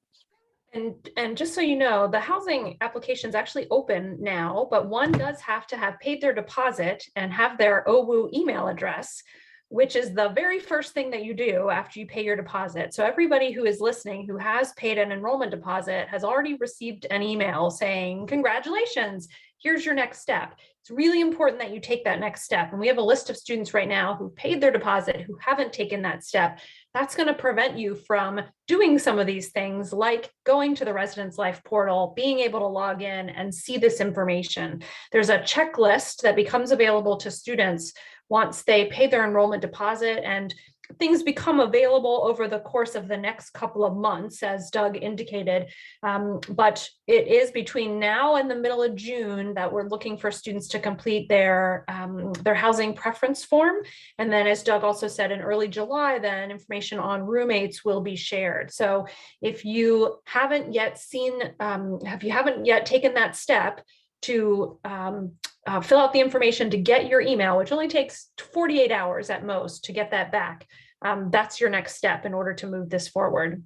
And just so you know, the housing application is actually open now, but one does have to have paid their deposit and have their OWU email address, which is the very first thing that you do after you pay your deposit. So everybody who is listening who has paid an enrollment deposit has already received an email saying, congratulations, here's your next step. It's really important that you take that next step. And we have a list of students right now who paid their deposit, who haven't taken that step. That's going to prevent you from doing some of these things, like going to the Residence Life portal, being able to log in and see this information. There's a checklist that becomes available to students once they pay their enrollment deposit, and things become available over the course of the next couple of months, as Doug indicated. But it is between now and the middle of June that we're looking for students to complete their housing preference form. And then, as Doug also said, in early July, then information on roommates will be shared. So if you haven't yet taken that step to fill out the information to get your email, which only takes 48 hours at most to get that back, that's your next step in order to move this forward.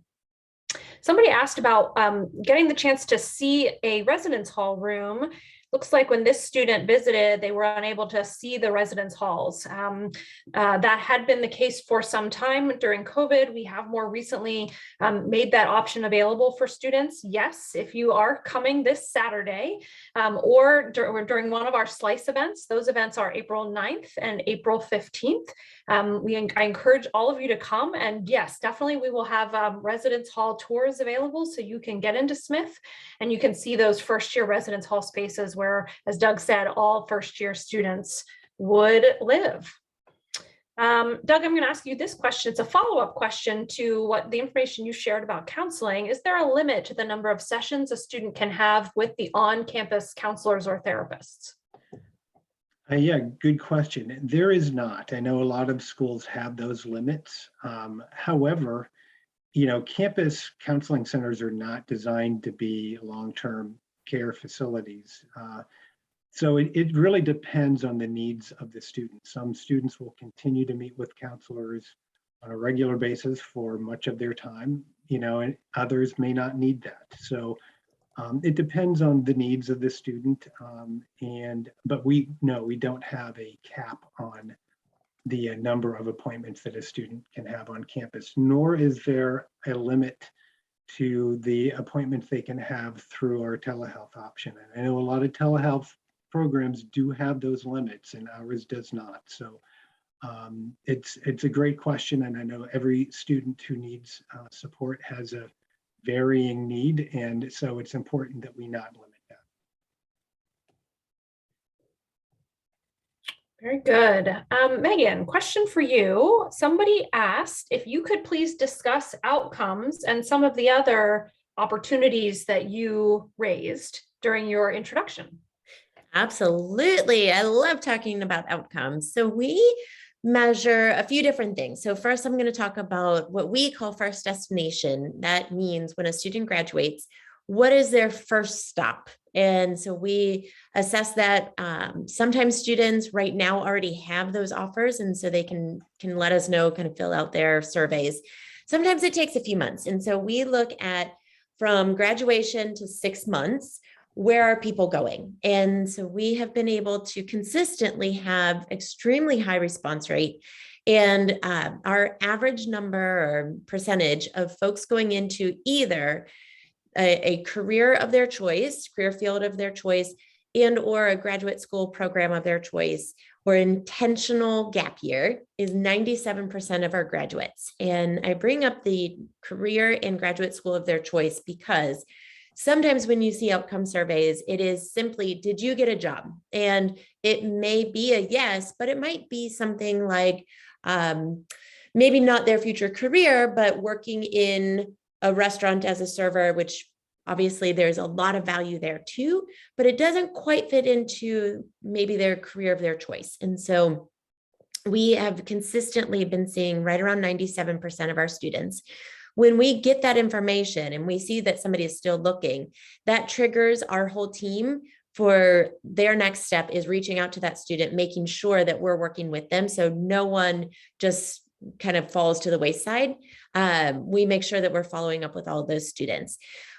Somebody asked about getting the chance to see a residence hall room. Looks like when this student visited, they were unable to see the residence halls. That had been the case for some time during COVID. We have more recently made that option available for students. Yes, if you are coming this Saturday or during one of our SLICE events, those events are April 9th and April 15th. I encourage all of you to come, and yes, definitely we will have residence hall tours available so you can get into Smith and you can see those first year residence hall spaces where, as Doug said, all first year students would live. Doug, I'm going to ask you this question. It's a follow-up question to what the information you shared about counseling. Is there a limit to the number of sessions a student can have with the on-campus counselors or therapists? Yeah, good question. There is not. I know a lot of schools have those limits. However, campus counseling centers are not designed to be long-term care facilities. So it really depends on the needs of the student. Some students will continue to meet with counselors on a regular basis for much of their time, and others may not need that. So it depends on the needs of the student. But we don't have a cap on the number of appointments that a student can have on campus, nor is there a limit to the appointments they can have through our telehealth option. And I know a lot of telehealth programs do have those limits, and ours does not. So it's a great question, and I know every student who needs support has a varying need, and so it's important that we not limit that. Very good. Megan, question for you. Somebody asked if you could please discuss outcomes and some of the other opportunities that you raised during your introduction. Absolutely. I love talking about outcomes. So we measure a few different things. So first, I'm going to talk about what we call first destination. That means when a student graduates, what is their first stop? And so we assess that. Sometimes students right now already have those offers, and so they can let us know, kind of fill out their surveys. Sometimes it takes a few months. And so we look at from graduation to 6 months, where are people going? And so we have been able to consistently have extremely high response rate. And our average number or percentage of folks going into either a career of their choice, career field of their choice, and or a graduate school program of their choice, or intentional gap year is 97% of our graduates. And I bring up the career and graduate school of their choice because sometimes when you see outcome surveys, it is simply, did you get a job? And it may be a yes, but it might be something like maybe not their future career, but working in a restaurant as a server, which Obviously, there's a lot of value there too, but it doesn't quite fit into maybe their career of their choice. And so we have consistently been seeing right around 97% of our students, when we get that information and we see that somebody is still looking, that triggers our whole team for their next step is reaching out to that student, making sure that we're working with them so no one just kind of falls to the wayside. We make sure that we're following up with all of those students.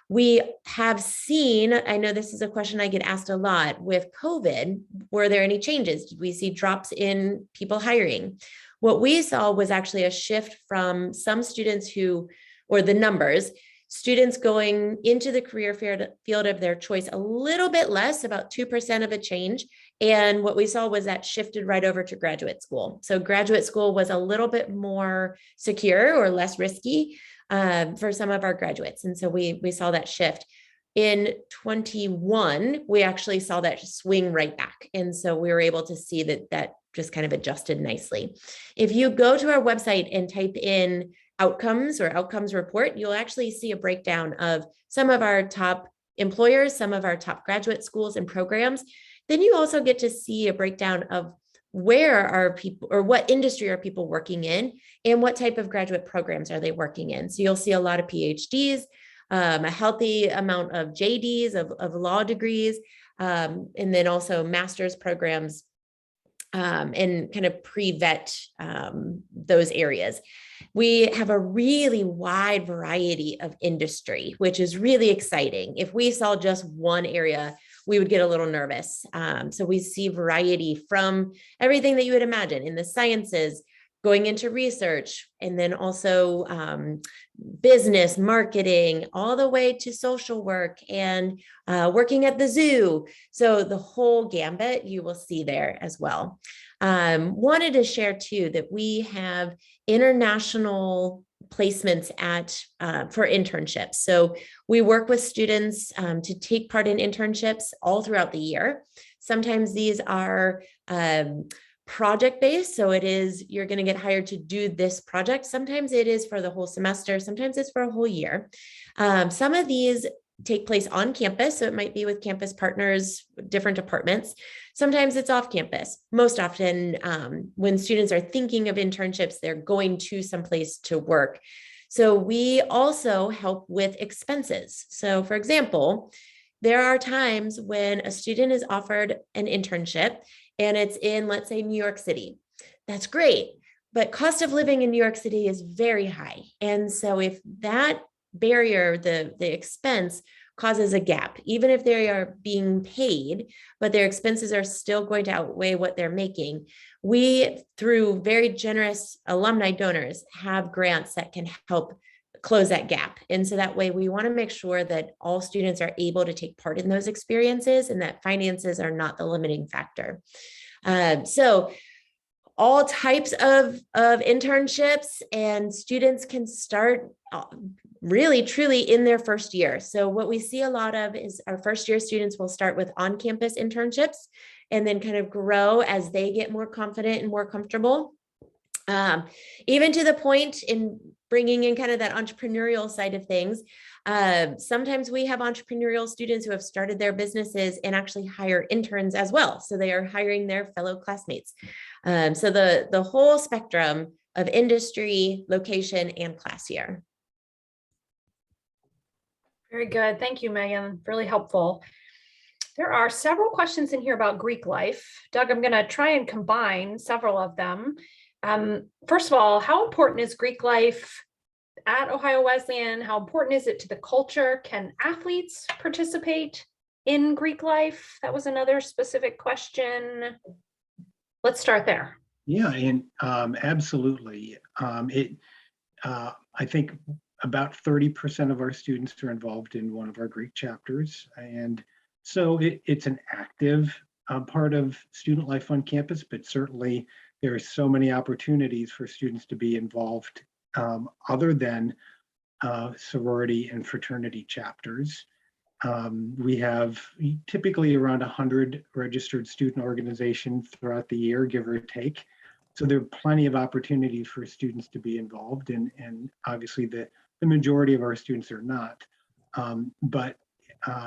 We have seen, I know this is a question I get asked a lot, with COVID, were there any changes? Did we see drops in people hiring? What we saw was actually a shift from some students who, or the numbers, students going into the career field of their choice a little bit less, about 2% of a change. And what we saw was that shifted right over to graduate school. So graduate school was a little bit more secure or less risky for some of our graduates. And so we saw that shift. In 21, we actually saw that swing right back. And so we were able to see that just kind of adjusted nicely. If you go to our website and type in outcomes or outcomes report, you'll actually see a breakdown of some of our top employers, some of our top graduate schools and programs. Then you also get to see a breakdown of where are people, or what industry are people working in, and what type of graduate programs are they working in. So you'll see a lot of PhDs, a healthy amount of JDs, of law degrees, and then also master's programs, and kind of pre-vet those areas. We have a really wide variety of industry, which is really exciting. If we saw just one area, we would get a little nervous. So we see variety from everything that you would imagine in the sciences, going into research, and then also business, marketing, all the way to social work and working at the zoo. So the whole gambit you will see there as well. Wanted to share too that we have international placements for internships. So we work with students to take part in internships all throughout the year. Sometimes these are project-based. So it is, you're going to get hired to do this project. Sometimes it is for the whole semester. Sometimes it's for a whole year. Some of these take place on campus. So it might be with campus partners, different departments. Sometimes it's off campus. Most often when students are thinking of internships, they're going to someplace to work. So we also help with expenses. So for example, there are times when a student is offered an internship and it's in, let's say, New York City. That's great, but cost of living in New York City is very high. And so if that barrier, the expense causes a gap, even if they are being paid, but their expenses are still going to outweigh what they're making, we, through very generous alumni donors, have grants that can help close that gap. And so that way we want to make sure that all students are able to take part in those experiences and that finances are not the limiting factor. So all types of internships, and students can start really truly in their first year. So what we see a lot of is our first year students will start with on-campus internships and then kind of grow as they get more confident and more comfortable. Even to the point in bringing in kind of that entrepreneurial side of things. Sometimes we have entrepreneurial students who have started their businesses and actually hire interns as well. So they are hiring their fellow classmates. So the whole spectrum of industry, location, and class year. Very good. Thank you, Megan. Really helpful. There are several questions in here about Greek life. Doug, I'm going to try and combine several of them. First of all, how important is Greek life at Ohio Wesleyan? How important is it to the culture? Can athletes participate in Greek life? That was another specific question. Let's start there. Yeah, and absolutely. I think about 30% of our students are involved in one of our Greek chapters. And so it's an active part of student life on campus, but certainly there are so many opportunities for students to be involved other than sorority and fraternity chapters. We have typically around 100 registered student organizations throughout the year, give or take. So there are plenty of opportunities for students to be involved, and obviously the majority of our students are not. But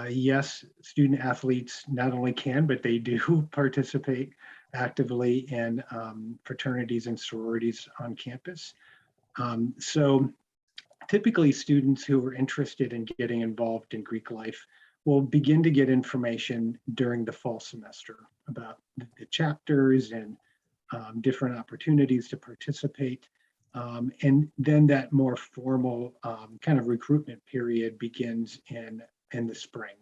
yes, student athletes not only can, but they do participate actively in fraternities and sororities on campus. So typically students who are interested in getting involved in Greek life will begin to get information during the fall semester about the chapters and different opportunities to participate. And then that more formal kind of recruitment period begins in the spring.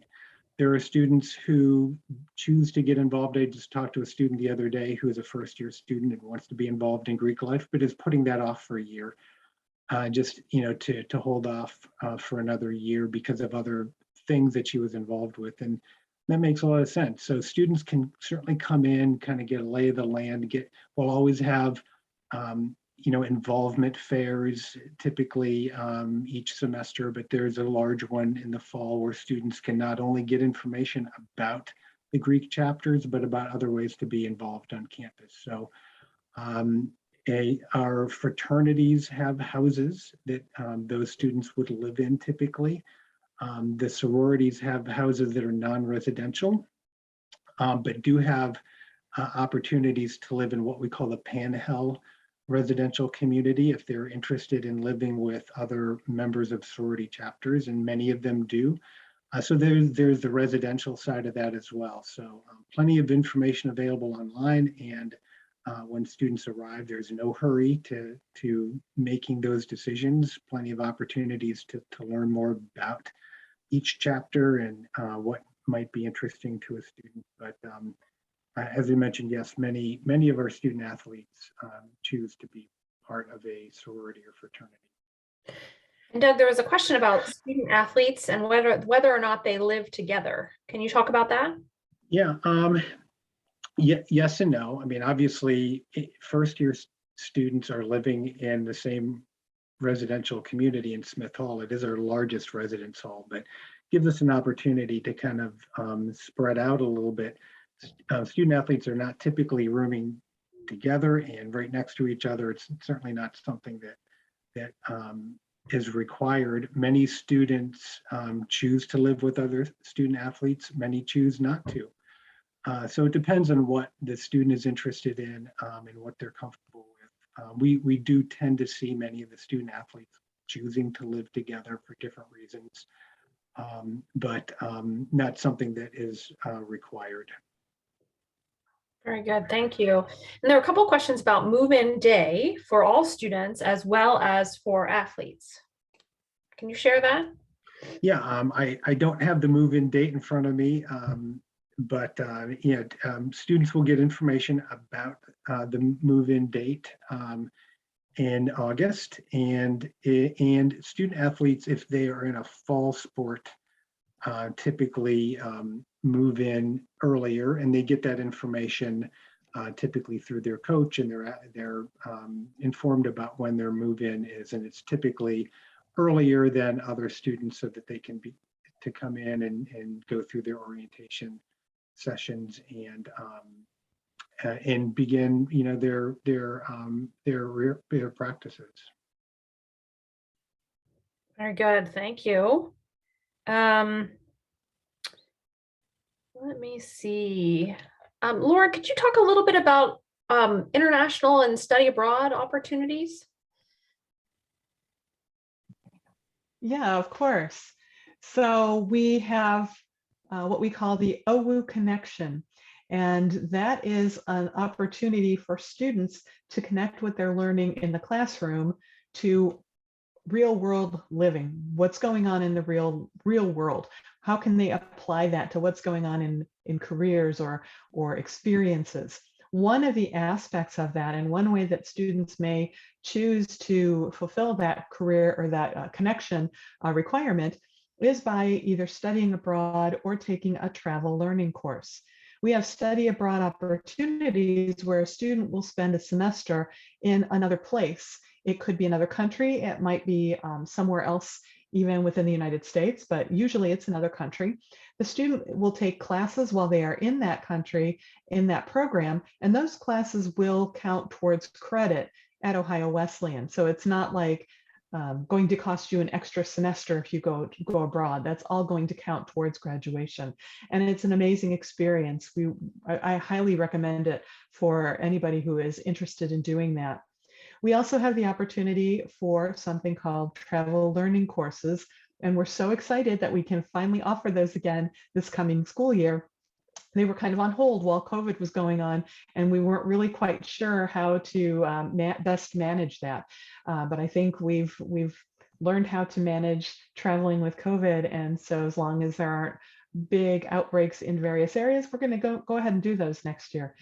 There are students who choose to get involved. I just talked to a student the other day who is a first-year student and wants to be involved in Greek life, but is putting that off for a year, just to hold off for another year because of other things that she was involved with. And that makes a lot of sense. So students can certainly come in, kind of get a lay of the land. We'll always have involvement fairs typically each semester, but there's a large one in the fall where students can not only get information about the Greek chapters, but about other ways to be involved on campus. So our fraternities have houses that those students would live in typically. The sororities have houses that are non-residential, but do have opportunities to live in what we call the Panhel residential community if they're interested in living with other members of sorority chapters, and many of them do. So there's the residential side of that as well. So plenty of information available online, and when students arrive, there's no hurry to making those decisions. Plenty of opportunities to learn more about each chapter and what might be interesting to a student. But as I mentioned, yes, many of our student athletes choose to be part of a sorority or fraternity. And Doug, there was a question about student athletes and whether or not they live together. Can you talk about that? Yeah, yes and no. I mean, obviously, first-year students are living in the same residential community in Smith Hall. It is our largest residence hall, but gives us an opportunity to kind of spread out a little bit. Student athletes are not typically rooming together and right next to each other. It's certainly not something that is required. Many students choose to live with other student athletes. Many choose not to. So it depends on what the student is interested in and what they're comfortable with. We do tend to see many of the student athletes choosing to live together for different reasons, but not something that is required. Very good, thank you. And there are a couple of questions about move-in day for all students as well as for athletes. Can you share that? Yeah, I don't have the move-in date in front of me, but students will get information about the move-in date in August, and student athletes, if they are in a fall sport, typically move in earlier, and they get that information typically through their coach, and they're informed about when their move-in is, and it's typically earlier than other students so that they can come in and go through their orientation sessions and begin their practices. Very good, thank you. Let me see. Laura, could you talk a little bit about international and study abroad opportunities? Yeah, of course. So we have what we call the OWU connection. And that is an opportunity for students to connect with their learning in the classroom to real world living. What's going on in the real world? How can they apply that to what's going on in careers or experiences? One of the aspects of that, and one way that students may choose to fulfill that career or that connection requirement, is by either studying abroad or taking a travel learning course. We have study abroad opportunities where a student will spend a semester in another place. It could be another country. It might be somewhere else, even within the United States, but usually it's another country. The student will take classes while they are in that country, in that program, and those classes will count towards credit at Ohio Wesleyan. So it's not like going to cost you an extra semester if you go abroad. That's all going to count towards graduation. And it's an amazing experience. I highly recommend it for anybody who is interested in doing that. We also have the opportunity for something called travel learning courses. And we're so excited that we can finally offer those again this coming school year. They were kind of on hold while COVID was going on, and we weren't really quite sure how to best manage that. But I think we've learned how to manage traveling with COVID. And so as long as there aren't big outbreaks in various areas, we're going to go ahead and do those next year.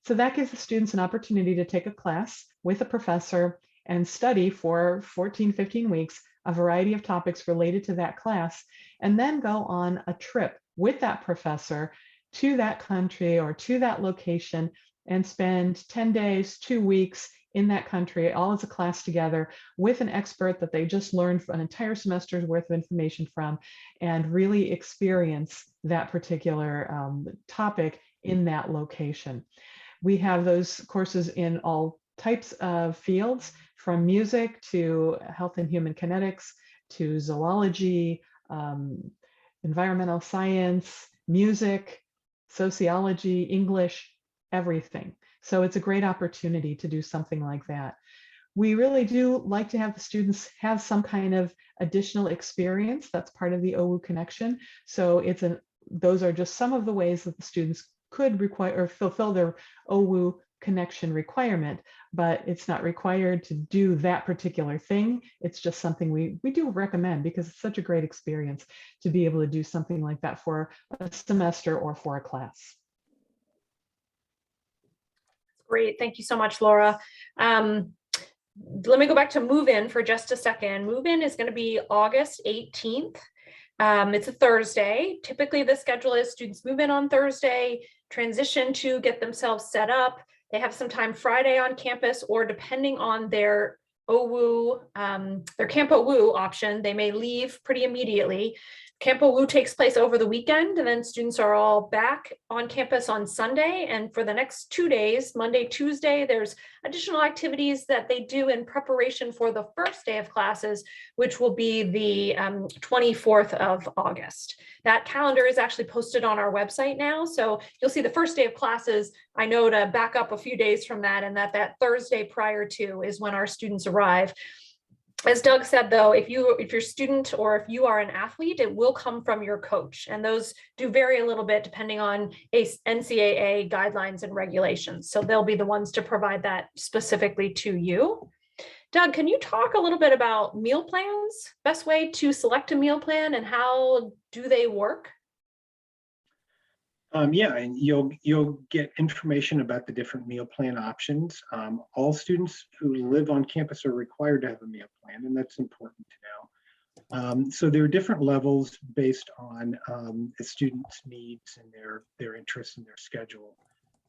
So that gives the students an opportunity to take a class with a professor and study for 14, 15 weeks, a variety of topics related to that class, and then go on a trip with that professor to that country or to that location and spend 10 days, 2 weeks in that country, all as a class together with an expert that they just learned an entire semester's worth of information from, and really experience that particular topic in that location. We have those courses in all types of fields, from music to health and human kinetics, to zoology, environmental science, music, sociology, English, everything. So it's a great opportunity to do something like that. We really do like to have the students have some kind of additional experience. That's part of the OWU connection. So those are just some of the ways that the students could require or fulfill their OWU connection requirement, but it's not required to do that particular thing. It's just something we do recommend because it's such a great experience to be able to do something like that for a semester or for a class. Great. Thank you so much, Laura. Let me go back to move-in for just a second. Move-in is going to be August 18th. It's a Thursday. Typically, the schedule is students move in on Thursday, transition to get themselves set up. They have some time Friday on campus, or depending on their OWU, their Camp OWU option, they may leave pretty immediately. Camp OWU takes place over the weekend, and then students are all back on campus on Sunday. And for the next 2 days, Monday, Tuesday, there's additional activities that they do in preparation for the first day of classes, which will be the 24th of August. That calendar is actually posted on our website now. So you'll see the first day of classes. I know to back up a few days from that, and that Thursday prior to is when our students arrive. As Doug said, though, if you're a student or if you are an athlete, it will come from your coach. And those do vary a little bit depending on NCAA guidelines and regulations. So they'll be the ones to provide that specifically to you. Doug, can you talk a little bit about meal plans, best way to select a meal plan, and how do they work? Yeah, and you'll get information about the different meal plan options. All students who live on campus are required to have a meal plan, and that's important to know. So there are different levels based on the students' needs and their interests and their schedule.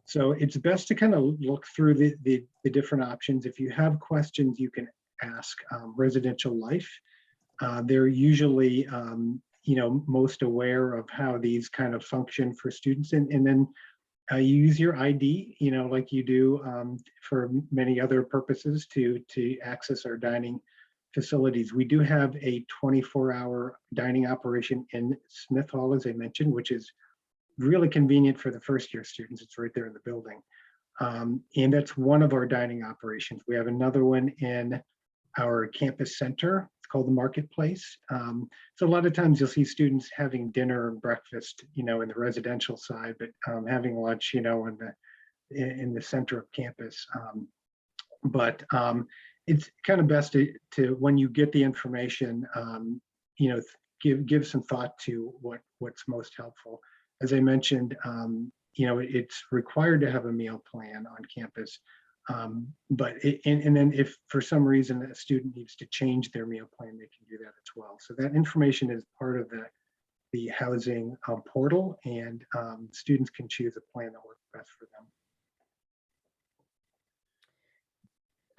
So it's best to kind of look through the different options. If you have questions, you can ask Residential Life. They're usually most aware of how these kind of function for students, and then you use your ID, like you do for many other purposes to access our dining facilities. We do have a 24-hour dining operation in Smith Hall, as I mentioned, which is really convenient for the first-year students. It's right there in the building. And that's one of our dining operations. We have another one in our campus center. It's called the Marketplace. So a lot of times you'll see students having dinner and breakfast, in the residential side, but having lunch, in the center of campus. But it's kind of best to when you get the information, give some thought to what's most helpful. As I mentioned, it's required to have a meal plan on campus. But then if for some reason a student needs to change their meal plan, they can do that as well. So that information is part of the housing portal, and students can choose a plan that works best for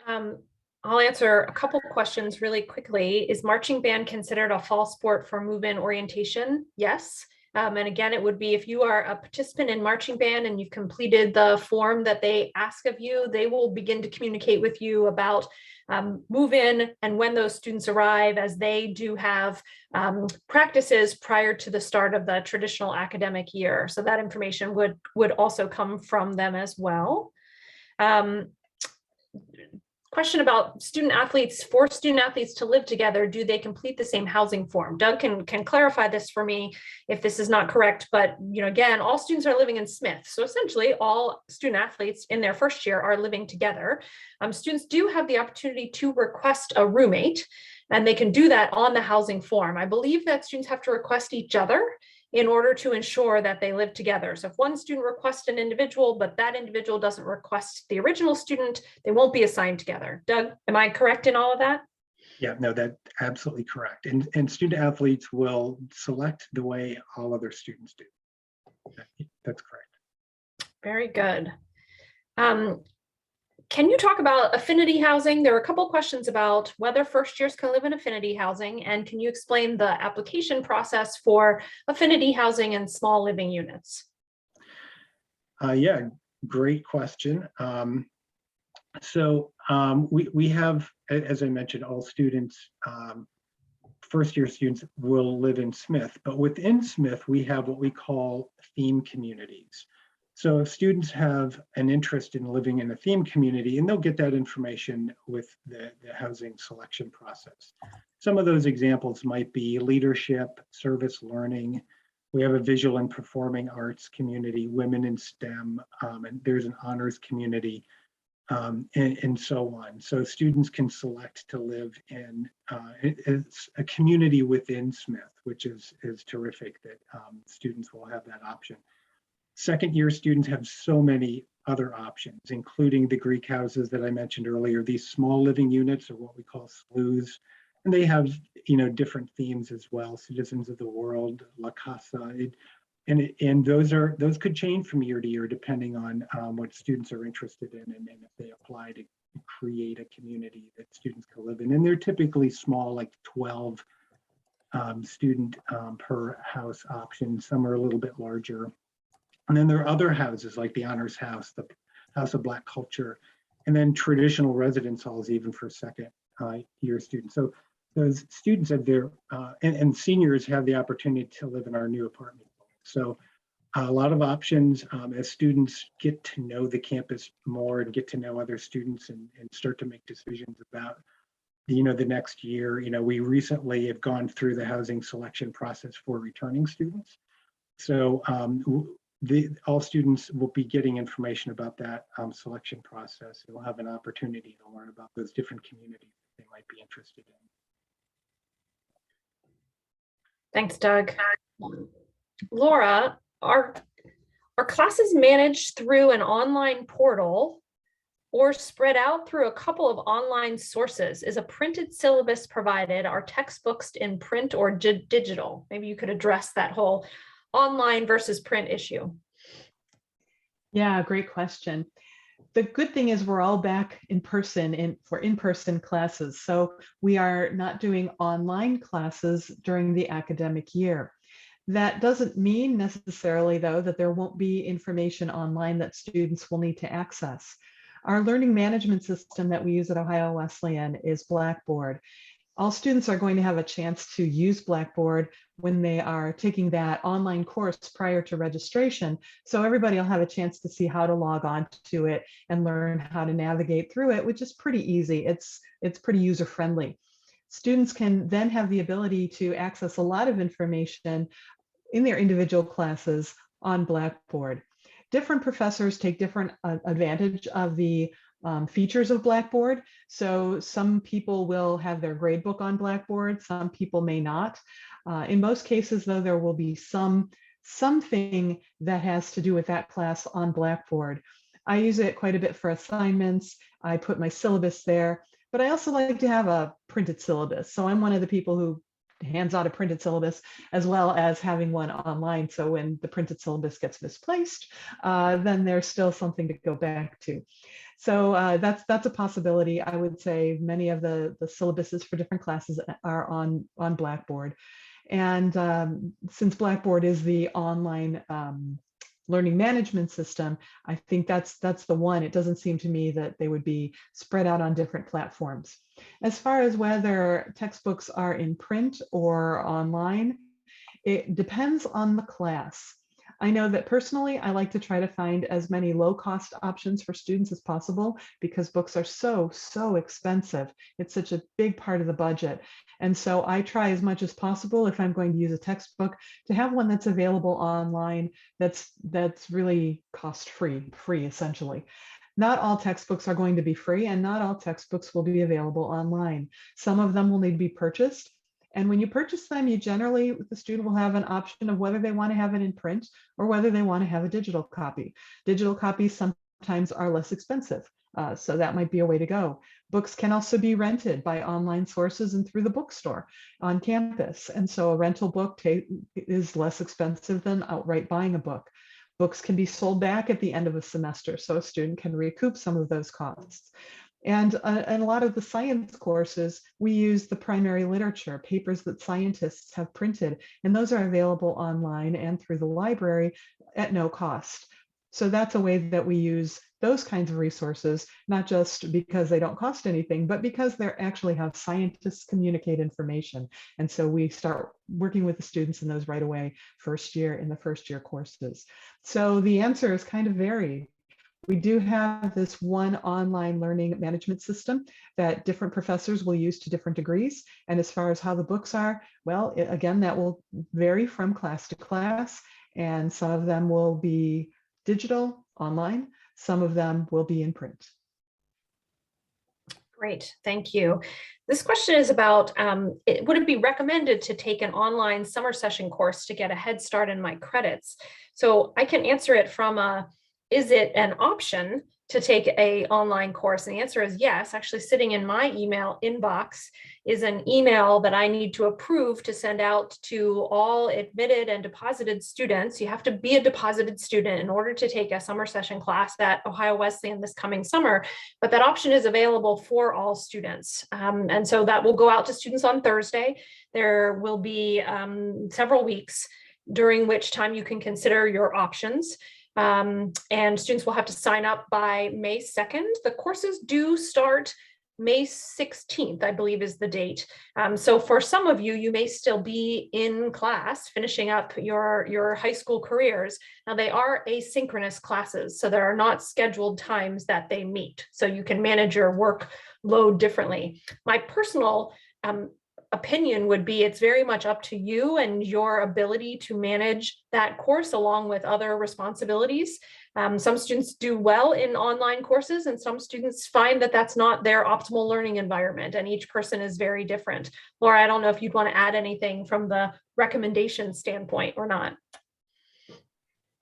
them. I'll answer a couple questions really quickly. Is marching band considered a fall sport for move-in orientation? Yes. And again, it would be if you are a participant in marching band and you've completed the form that they ask of you, they will begin to communicate with you about move in and when those students arrive, as they do have practices prior to the start of the traditional academic year. So that information would also come from them as well. Question about student athletes. For student athletes to live together, do they complete the same housing form? Doug can clarify this for me if this is not correct, but again, all students are living in Smith. So essentially all student athletes in their first year are living together. Students do have the opportunity to request a roommate, and they can do that on the housing form. I believe that students have to request each other in order to ensure that they live together. So if one student requests an individual, but that individual doesn't request the original student, they won't be assigned together. Doug, am I correct in all of that? Yeah, no, that's absolutely correct. And student athletes will select the way all other students do. That's correct. Very good. Can you talk about affinity housing? There are a couple questions about whether first years can live in affinity housing, and can you explain the application process for affinity housing and small living units? Yeah, great question. We have, as I mentioned, all students, first year students will live in Smith, but within Smith, we have what we call theme communities. So if students have an interest in living in a theme community, and they'll get that information with the housing selection process. Some of those examples might be leadership, service learning. We have a visual and performing arts community, women in STEM, and there's an honors community, and so on. So students can select to live in it's a community within Smith, which is terrific that students will have that option. Second year students have so many other options, including the Greek houses that I mentioned earlier. These small living units are what we call SLUs, and they have different themes as well. Citizens of the World, La Casa, and those could change from year to year depending on what students are interested in, and if they apply to create a community that students can live in. And they're typically small, like 12 student per house options. Some are a little bit larger. And then there are other houses like the Honors House, the House of Black Culture, and then traditional residence halls even for second year students. So those students have their, and seniors have the opportunity to live in our new apartment. So a lot of options as students get to know the campus more and get to know other students and start to make decisions about the next year. We recently have gone through the housing selection process for returning students. So all students will be getting information about that selection process. They'll have an opportunity to learn about those different communities that they might be interested in. Thanks, Doug. Laura, are classes managed through an online portal or spread out through a couple of online sources? Is a printed syllabus provided? Are textbooks in print or digital? Maybe you could address that whole online versus print issue. Yeah, great question. The good thing is we're all back in person for in-person classes. So we are not doing online classes during the academic year. That doesn't mean necessarily, though, that there won't be information online that students will need to access. Our learning management system that we use at Ohio Wesleyan is Blackboard. All students are going to have a chance to use Blackboard when they are taking that online course prior to registration. So everybody will have a chance to see how to log on to it and learn how to navigate through it, which is pretty easy. It's pretty user-friendly. Students can then have the ability to access a lot of information in their individual classes on Blackboard. Different professors take different advantage of the features of Blackboard. So some people will have their gradebook on Blackboard, some people may not. In most cases, though, there will be something that has to do with that class on Blackboard. I use it quite a bit for assignments. I put my syllabus there, but I also like to have a printed syllabus. So I'm one of the people who hands out a printed syllabus as well as having one online. So when the printed syllabus gets misplaced, then there's still something to go back to. So that's a possibility. I would say many of the syllabuses for different classes are on Blackboard. And since Blackboard is the online learning management system, I think that's the one. It doesn't seem to me that they would be spread out on different platforms. As far as whether textbooks are in print or online, it depends on the class. I know that personally, I like to try to find as many low-cost options for students as possible because books are so expensive. It's such a big part of the budget. And so I try as much as possible, if I'm going to use a textbook, to have one that's available online that's really cost-free essentially. Not all textbooks are going to be free, and not all textbooks will be available online. Some of them will need to be purchased. And when you purchase them, you generally, the student will have an option of whether they want to have it in print or whether they want to have a digital copy. Digital copies sometimes are less expensive, so that might be a way to go. Books can also be rented by online sources and through the bookstore on campus. And so a rental book is less expensive than outright buying a book. Books can be sold back at the end of a semester, so a student can recoup some of those costs. And a lot of the science courses, we use the primary literature, papers that scientists have printed, and those are available online and through the library at no cost. So that's a way that we use those kinds of resources, not just because they don't cost anything, but because they actually have scientists communicate information. And so we start working with the students in those right away, in the first year courses. So the answer is kind of varied. We do have this one online learning management system that different professors will use to different degrees. And as far as how the books are, well, again, that will vary from class to class. And some of them will be digital, online. Some of them will be in print. Great, thank you. This question is about, would it be recommended to take an online summer session course to get a head start in my credits? So I can answer it from is it an option to take an online course? And the answer is yes. Actually, sitting in my email inbox is an email that I need to approve to send out to all admitted and deposited students. You have to be a deposited student in order to take a summer session class at Ohio Wesleyan this coming summer, but that option is available for all students. And so that will go out to students on Thursday. There will be several weeks during which time you can consider your options. And students will have to sign up by May 2nd. The courses do start May 16th, I believe is the date. So for some of you, you may still be in class finishing up your high school careers. Now they are asynchronous classes, so there are not scheduled times that they meet. So you can manage your workload differently. My personal opinion would be it's very much up to you and your ability to manage that course along with other responsibilities. Some students do well in online courses and some students find that that's not their optimal learning environment, and each person is very different. Laura, I don't know if you'd want to add anything from the recommendation standpoint or not.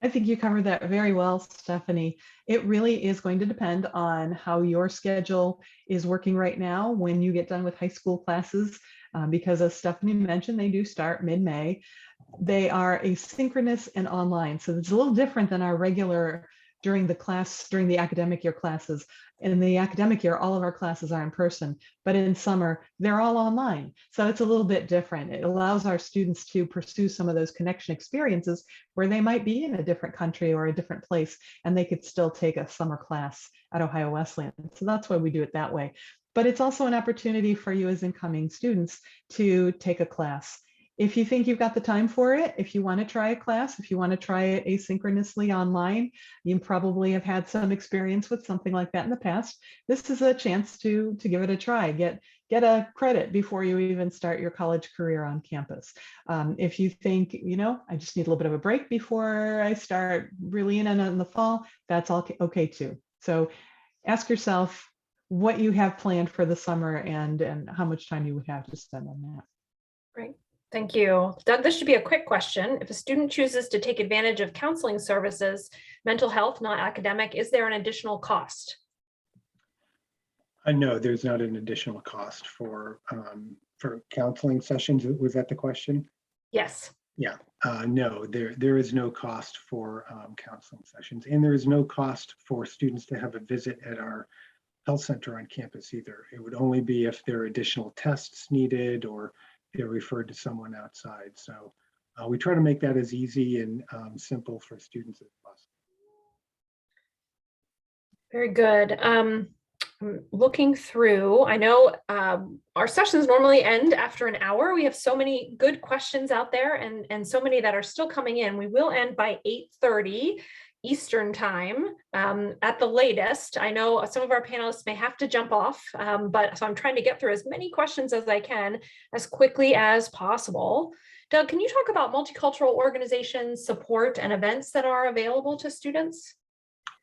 I think you covered that very well, Stephanie. It really is going to depend on how your schedule is working right now when you get done with high school classes, because as Stephanie mentioned, they do start mid-May. They are asynchronous and online, so it's a little different than our regular during the academic year classes. In the academic year, all of our classes are in person, but in summer, they're all online. So it's a little bit different. It allows our students to pursue some of those connection experiences where they might be in a different country or a different place, and they could still take a summer class at Ohio Wesleyan. So that's why we do it that way. But it's also an opportunity for you as incoming students to take a class. If you think you've got the time for it, if you want to try a class, if you want to try it asynchronously online, you probably have had some experience with something like that in the past. This is a chance to give it a try. Get a credit before you even start your college career on campus. If you think, I just need a little bit of a break before I start really in the fall, that's all okay too. So ask yourself what you have planned for the summer and how much time you would have to spend on that. Great. Thank you. Doug, this should be a quick question. If a student chooses to take advantage of counseling services, mental health, not academic, is there an additional cost? No, there's not an additional cost for counseling sessions. Was that the question? Yes. Yeah, no, there is no cost for counseling sessions, and there is no cost for students to have a visit at our health center on campus either. It would only be if there are additional tests needed or they're referred to someone outside. So we try to make that as easy and simple for students as possible. Very good. I'm looking through, I know our sessions normally end after an hour. We have so many good questions out there and so many that are still coming in. We will end by 8:30 Eastern time at the latest. I know some of our panelists may have to jump off, but so I'm trying to get through as many questions as I can as quickly as possible. Doug, can you talk about multicultural organizations, support, and events that are available to students?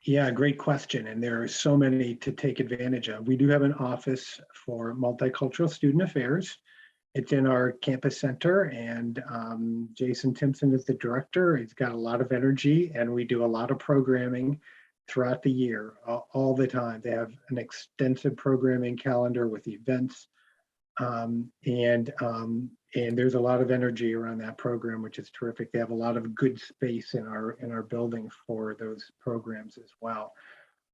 Yeah, great question. And there are so many to take advantage of. We do have an office for multicultural student affairs. It's in our campus center, and Jason Timpson is the director. He's got a lot of energy, and we do a lot of programming throughout the year, all the time. They have an extensive programming calendar with events, and there's a lot of energy around that program, which is terrific. They have a lot of good space in our building for those programs as well.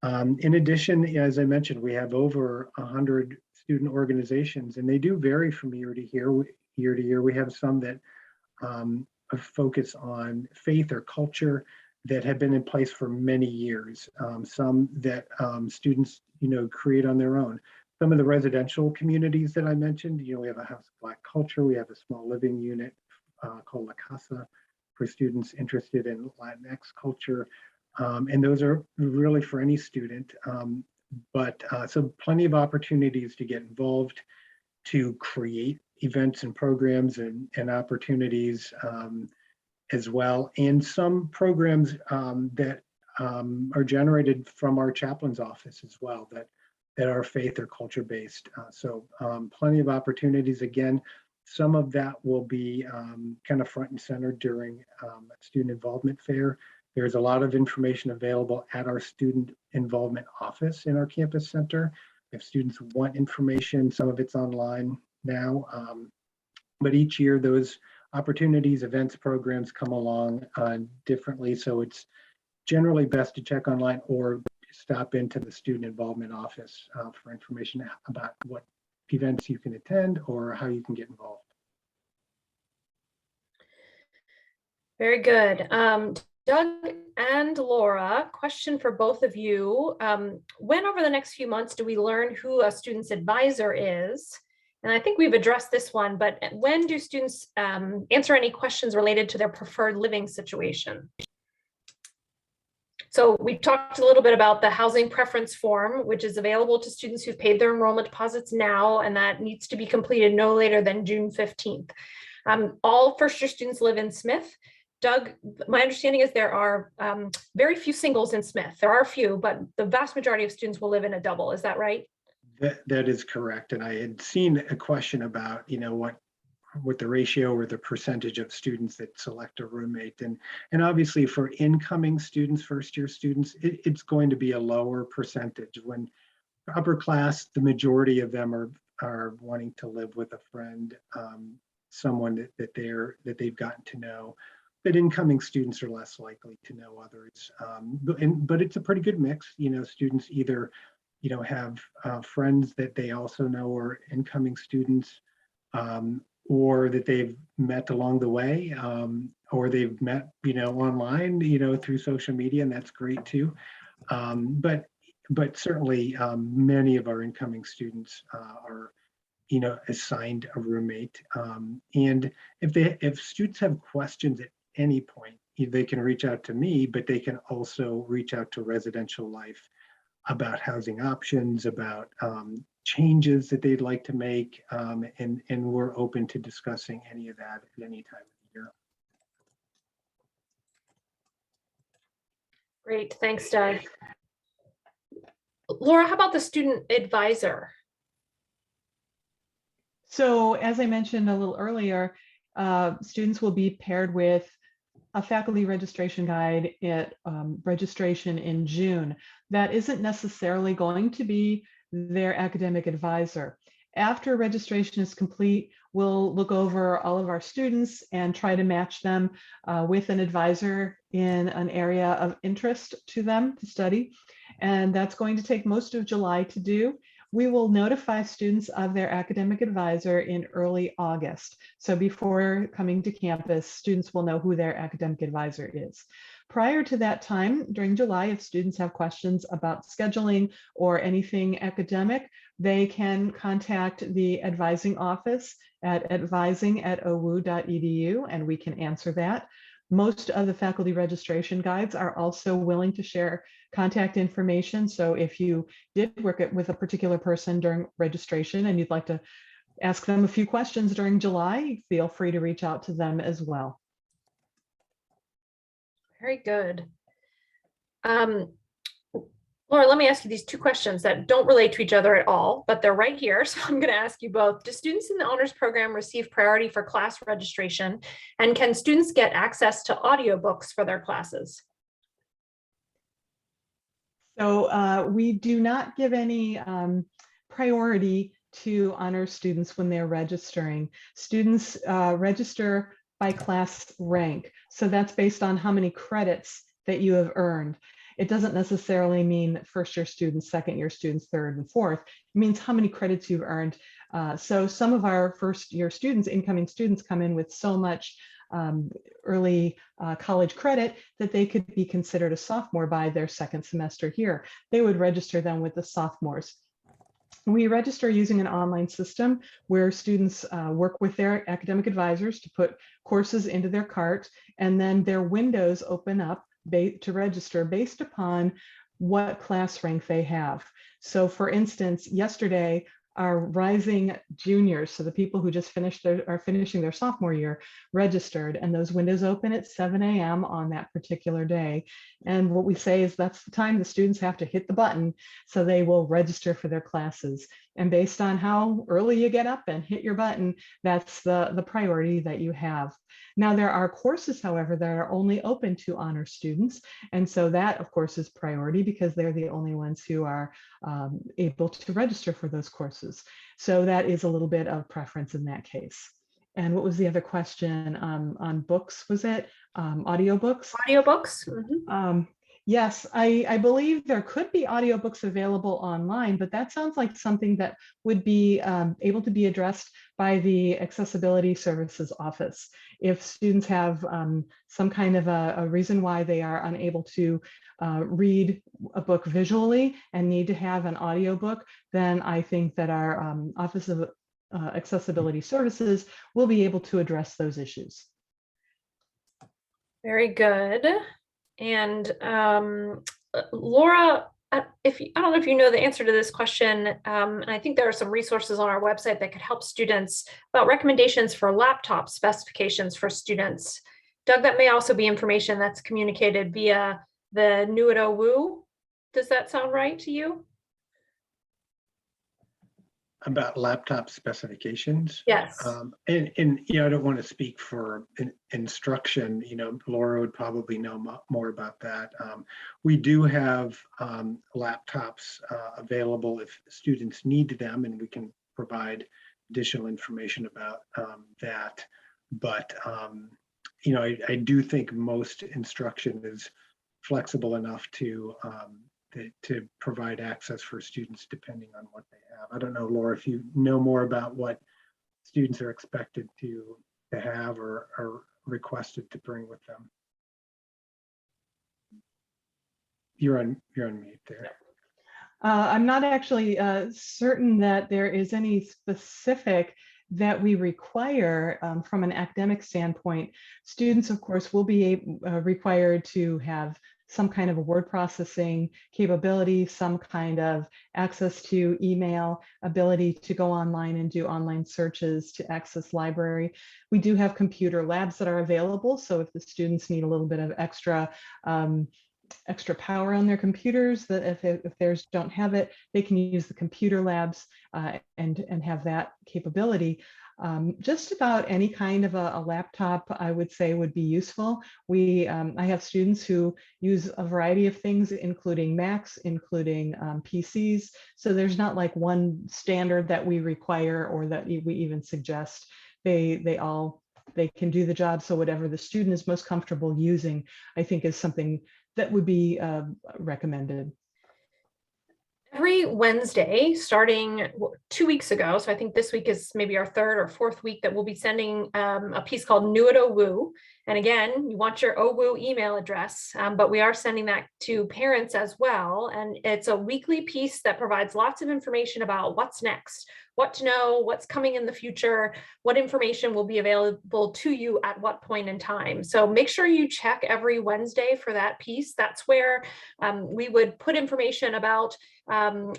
In addition, as I mentioned, we have over 100 student organizations, and they do vary from year to year. We have some that focus on faith or culture that have been in place for many years. Some that students, create on their own. Some of the residential communities that I mentioned, we have a House of Black Culture. We have a small living unit called La Casa for students interested in Latinx culture. And those are really for any student. So plenty of opportunities to get involved, to create events and programs and opportunities as well. And some programs that are generated from our chaplain's office as well that are faith or culture based. So plenty of opportunities. Again, some of that will be kind of front and center during student involvement fair. There's a lot of information available at our student involvement office in our campus center. If students want information, some of it's online now, but each year those opportunities, events, programs come along differently. So it's generally best to check online or stop into the student involvement office for information about what events you can attend or how you can get involved. Very good. Doug and Laura, question for both of you. When over the next few months do we learn who a student's advisor is? And I think we've addressed this one, but when do students answer any questions related to their preferred living situation? So we talked a little bit about the housing preference form, which is available to students who've paid their enrollment deposits now, and that needs to be completed no later than June 15th. All first-year students live in Smith. Doug, my understanding is there are very few singles in Smith. There are a few, but the vast majority of students will live in a double. Is that right? That is correct. And I had seen a question about, what the ratio or the percentage of students that select a roommate. And obviously for incoming students, first-year students, it's going to be a lower percentage. When upper class, the majority of them are wanting to live with a friend, someone that they've gotten to know. But incoming students are less likely to know others. But it's a pretty good mix. Students either have friends that they also know are incoming students, or that they've met along the way, or they've met online through social media, and that's great too. But certainly many of our incoming students are assigned a roommate. And if students have questions at any point, they can reach out to me, but they can also reach out to Residential Life about housing options, about changes that they'd like to make, and we're open to discussing any of that at any time of the year. Great, thanks, Doug. Laura, how about the student advisor? So as I mentioned a little earlier, students will be paired with a faculty registration guide at registration in June. That isn't necessarily going to be their academic advisor. After registration is complete, we'll look over all of our students and try to match them with an advisor in an area of interest to them to study. And that's going to take most of July to do. we will notify students of their academic advisor in early August. So before coming to campus, students will know who their academic advisor is. Prior to that time, during July, if students have questions about scheduling or anything academic, they can contact the advising office at advising@owu.edu, and we can answer that. Most of the faculty registration guides are also willing to share contact information. So if you did work with a particular person during registration and you'd like to ask them a few questions during July, feel free to reach out to them as well. Very good. Laura, let me ask you these two questions that don't relate to each other at all, but they're right here. So I'm going to ask you both. Do students in the honors program receive priority for class registration? And can students get access to audiobooks for their classes? So we do not give any priority to honor students when they're registering. Students register by class rank. So that's based on how many credits that you have earned. It doesn't necessarily mean first year students, second year students, third and fourth. It means how many credits you've earned. So some of our first year students, incoming students, come in with so much early college credit that they could be considered a sophomore by their second semester here. They would register them with the sophomores. We register using an online system where students work with their academic advisors to put courses into their cart, and then their windows open up to register based upon what class rank they have. So for instance, yesterday, our rising juniors, so the people who just are finishing their sophomore year, registered, and those windows open at 7 a.m. on that particular day. And what we say is that's the time the students have to hit the button, so they will register for their classes. And based on how early you get up and hit your button, that's the priority that you have. Now, there are courses, however, that are only open to honor students. And so that, of course, is priority because they're the only ones who are able to register for those courses. So that is a little bit of preference in that case. And what was the other question on books? Was it audiobooks? Audiobooks? Mm-hmm. Yes, I believe there could be audiobooks available online, but that sounds like something that would be able to be addressed by the Accessibility Services Office. If students have some kind of a reason why they are unable to read a book visually and need to have an audiobook, then I think that our Office of Accessibility Services will be able to address those issues. Very good. And Laura, I don't know if you know the answer to this question, and I think there are some resources on our website that could help students about recommendations for laptop specifications for students. Doug, that may also be information that's communicated via the New at OWU. Does that sound right to you? About laptop specifications? Yes. And you know, I don't want to speak for instruction. You know, Laura would probably know more about that. We do have laptops available if students need them, and we can provide additional information about that. But you know, I do think most instruction is flexible enough to provide access for students depending on what they have. I don't know, Laura, if you know more about what students are expected to have or are requested to bring with them. You're on mute there. I'm not actually certain that there is any specific that we require from an academic standpoint. Students, of course, will be required to have some kind of a word processing capability, some kind of access to email, ability to go online and do online searches to access library. We do have computer labs that are available. So if the students need a little bit of extra power on their computers, that if theirs don't have it, they can use the computer labs and have that capability. Just about any kind of a laptop, I would say, would be useful. I have students who use a variety of things, including Macs, including PCs. So there's not like one standard that we require or that we even suggest. They can do the job. So whatever the student is most comfortable using, I think is something that would be recommended. Every Wednesday, starting 2 weeks ago, so I think this week is maybe our third or fourth week that we'll be sending a piece called New at OWU. And again, you want your OWU email address, but we are sending that to parents as well. And it's a weekly piece that provides lots of information about what's next, what to know, what's coming in the future, what information will be available to you at what point in time. So make sure you check every Wednesday for that piece. That's where we would put information about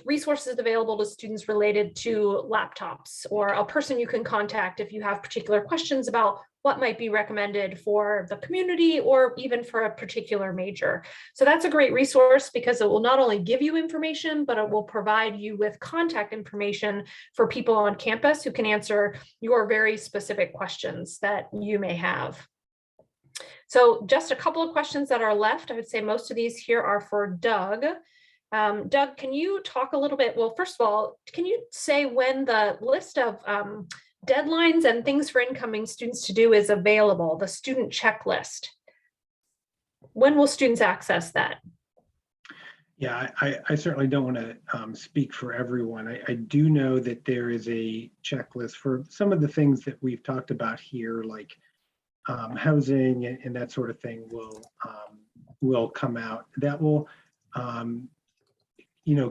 resources available to students related to laptops, or a person you can contact if you have particular questions about what might be recommended for the community or even for a particular major. So that's a great resource because it will not only give you information, but it will provide you with contact information for people on campus who can answer your very specific questions that you may have. So just a couple of questions that are left. I would say most of these here are for Doug. Doug, can you talk a little bit? Well, first of all, can you say when the list of deadlines and things for incoming students to do is available, the student checklist? When will students access that? Yeah, I certainly don't want to speak for everyone. I do know that there is a checklist for some of the things that we've talked about here, like housing and that sort of thing will come out. That will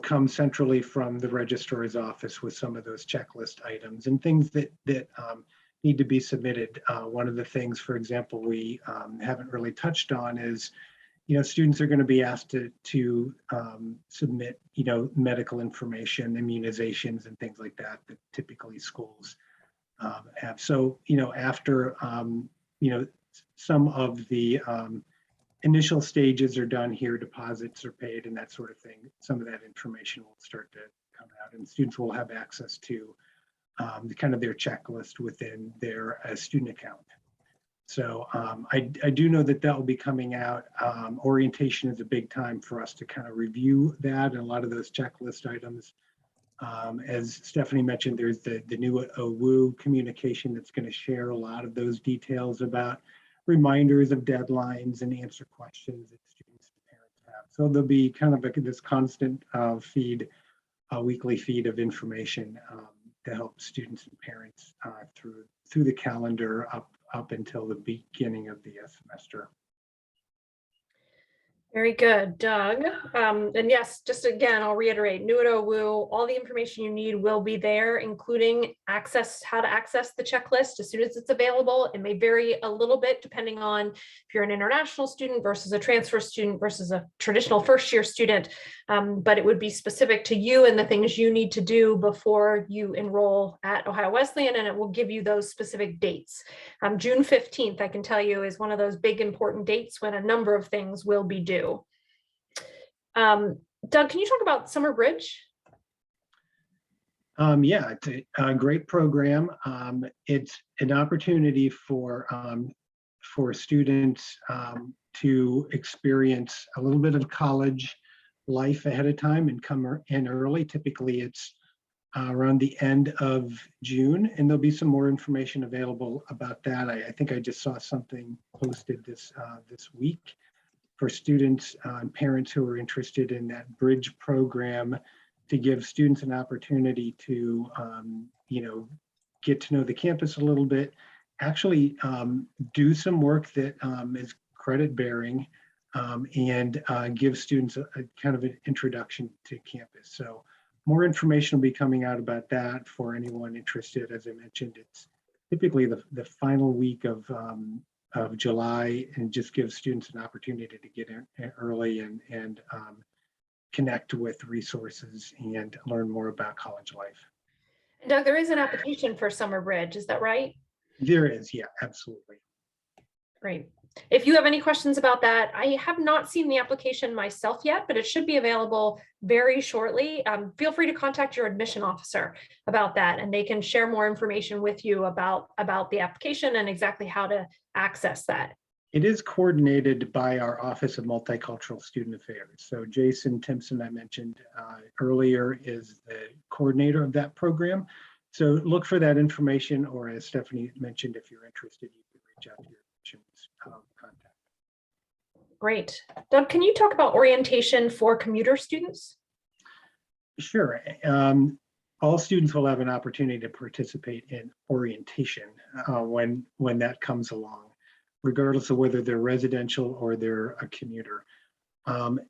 come centrally from the registrar's office with some of those checklist items and things that need to be submitted. One of the things, for example, we haven't really touched on is, students are going to be asked to submit, medical information, immunizations, and things like that typically schools have. So, after, some of the initial stages are done here, deposits are paid and that sort of thing, some of that information will start to come out and students will have access to their checklist within their student account. So I do know that will be coming out. Orientation is a big time for us to kind of review that and a lot of those checklist items. As Stephanie mentioned, there's the new OWU communication that's going to share a lot of those details about reminders of deadlines and answer questions that students and parents have. So there'll be kind of this constant feed, weekly feed of information to help students and parents through the calendar up until the beginning of the semester. Very good, Doug. And yes, just again, I'll reiterate, New at OWU, all the information you need will be there, including how to access the checklist as soon as it's available. It may vary a little bit depending on if you're an international student versus a transfer student versus a traditional first-year student, but it would be specific to you and the things you need to do before you enroll at Ohio Wesleyan, and it will give you those specific dates. June 15th, I can tell you, is one of those big important dates when a number of things will be due. Doug, can you talk about Summer Bridge? Yeah, it's a great program. It's an opportunity for students to experience a little bit of college life ahead of time and come in early. Typically, it's around the end of June, and there'll be some more information available about that. I think I just saw something posted this week for students and parents who are interested in that bridge program to give students an opportunity to, get to know the campus a little bit, actually do some work that is credit bearing and give students a kind of an introduction to campus. So more information will be coming out about that for anyone interested. As I mentioned, it's typically the final week of July, and just gives students an opportunity to get in early and connect with resources and learn more about college life. And Doug, there is an application for Summer Bridge, is that right? There is, yeah, absolutely. Great. If you have any questions about that, I have not seen the application myself yet, but it should be available very shortly. Feel free to contact your admission officer about that, and they can share more information with you about the application and exactly how to access that. It is coordinated by our Office of Multicultural Student Affairs. So Jason Timpson, I mentioned earlier, is the coordinator of that program. So look for that information, or as Stephanie mentioned, if you're interested, you can reach out to your admissions contact. Great. Doug, can you talk about orientation for commuter students? Sure. All students will have an opportunity to participate in orientation when that comes along, regardless of whether they're residential or they're a commuter.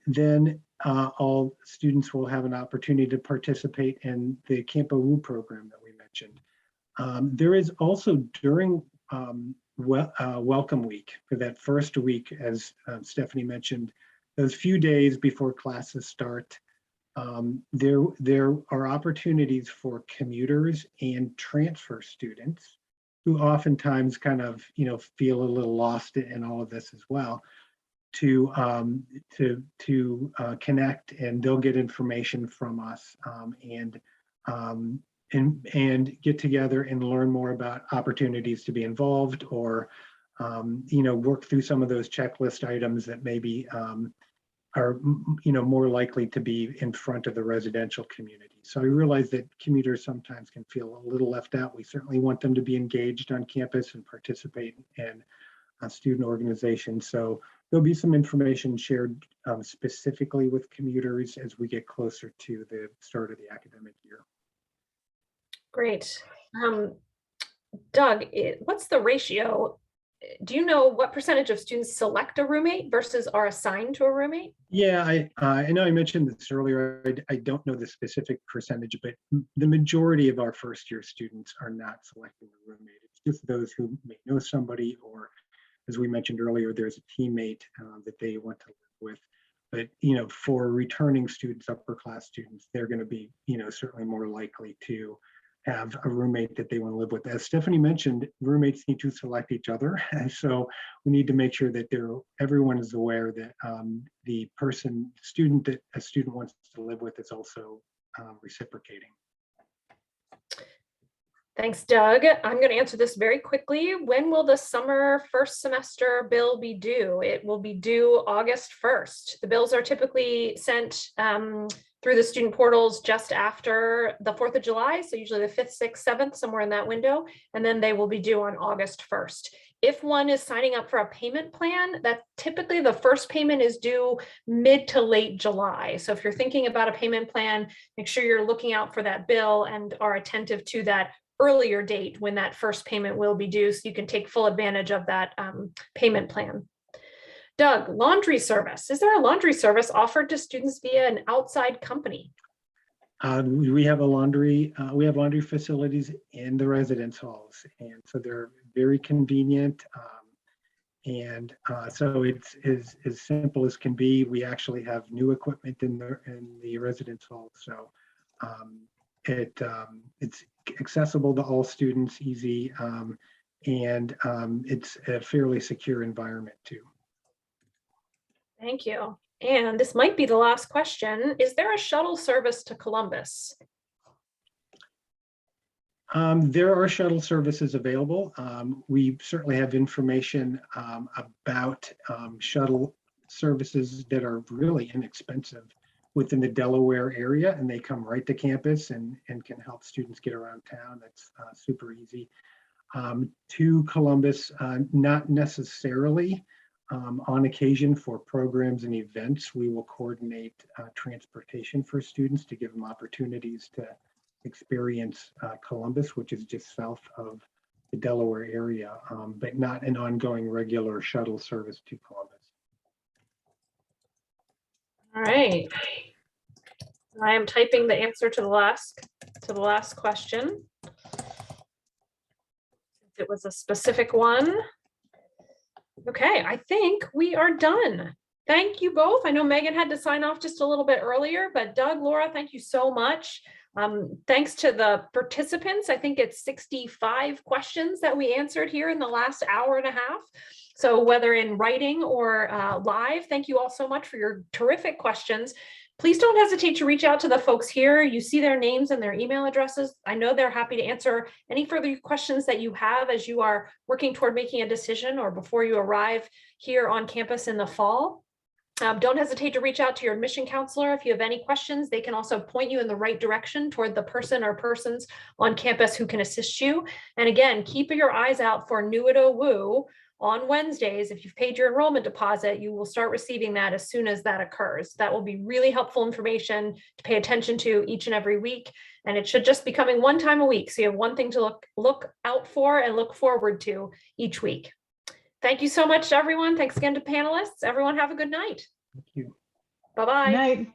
Then all students will have an opportunity to participate in the OWU program that we mentioned. There is also during Welcome Week, for that first week, as Stephanie mentioned, those few days before classes start, there are opportunities for commuters and transfer students who oftentimes kind of, feel a little lost in all of this as well, to connect, and they'll get information from us, and get together and learn more about opportunities to be involved, or work through some of those checklist items that maybe are more likely to be in front of the residential community. So I realize that commuters sometimes can feel a little left out. We certainly want them to be engaged on campus and participate in student organizations. So there'll be some information shared specifically with commuters as we get closer to the start of the academic year. Great. Doug, what's the ratio? Do you know what percentage of students select a roommate versus are assigned to a roommate? Yeah, I know I mentioned this earlier. I don't know the specific percentage, but the majority of our first year students are not selecting a roommate. It's just those who may know somebody, or as we mentioned earlier, there's a teammate that they want to live with. But for returning students, upper class students, they're going to be certainly more likely to have a roommate that they want to live with. As Stephanie mentioned, roommates need to select each other. And so we need to make sure that everyone is aware that the student that a student wants to live with is also reciprocating. Thanks, Doug. I'm going to answer this very quickly. When will the summer first semester bill be due? It will be due August 1st. The bills are typically sent through the student portals just after the 4th of July. So usually the 5th, 6th, 7th, somewhere in that window. And then they will be due on August 1st. If one is signing up for a payment plan, that typically the first payment is due mid to late July. So if you're thinking about a payment plan, make sure you're looking out for that bill and are attentive to that earlier date when that first payment will be due, so you can take full advantage of that payment plan. Doug, laundry service. Is there a laundry service offered to students via an outside company? We have laundry facilities in the residence halls, and so they're very convenient. So it's as simple as can be. We actually have new equipment in the residence hall, so it's accessible to all students, easy, and it's a fairly secure environment too. Thank you. And this might be the last question. Is there a shuttle service to Columbus? There are shuttle services available. We certainly have information about shuttle services that are really inexpensive within the Delaware area, and they come right to campus and can help students get around town. That's super easy. To Columbus, not necessarily. On occasion, for programs and events, we will coordinate transportation for students to give them opportunities to experience Columbus, which is just south of the Delaware area, but not an ongoing regular shuttle service to Columbus. All right. I am typing the answer to the last question. It was a specific one. Okay, I think we are done. Thank you both. I know Megan had to sign off just a little bit earlier, but Doug, Laura, thank you so much. Thanks to the participants. I think it's 65 questions that we answered here in the last hour and a half. So whether in writing or live, thank you all so much for your terrific questions. Please don't hesitate to reach out to the folks here. You see their names and their email addresses. I know they're happy to answer any further questions that you have as you are working toward making a decision or before you arrive here on campus in the fall. Don't hesitate to reach out to your admission counselor if you have any questions. They can also point you in the right direction toward the person or persons on campus who can assist you. And again, keep your eyes out for New at OWU on Wednesdays, if you've paid your enrollment deposit, you will start receiving that as soon as that occurs. That will be really helpful information to pay attention to each and every week. And it should just be coming one time a week. So you have one thing to look out for and look forward to each week. Thank you so much, everyone. Thanks again to panelists. Everyone have a good night. Thank you. Bye-bye. Night.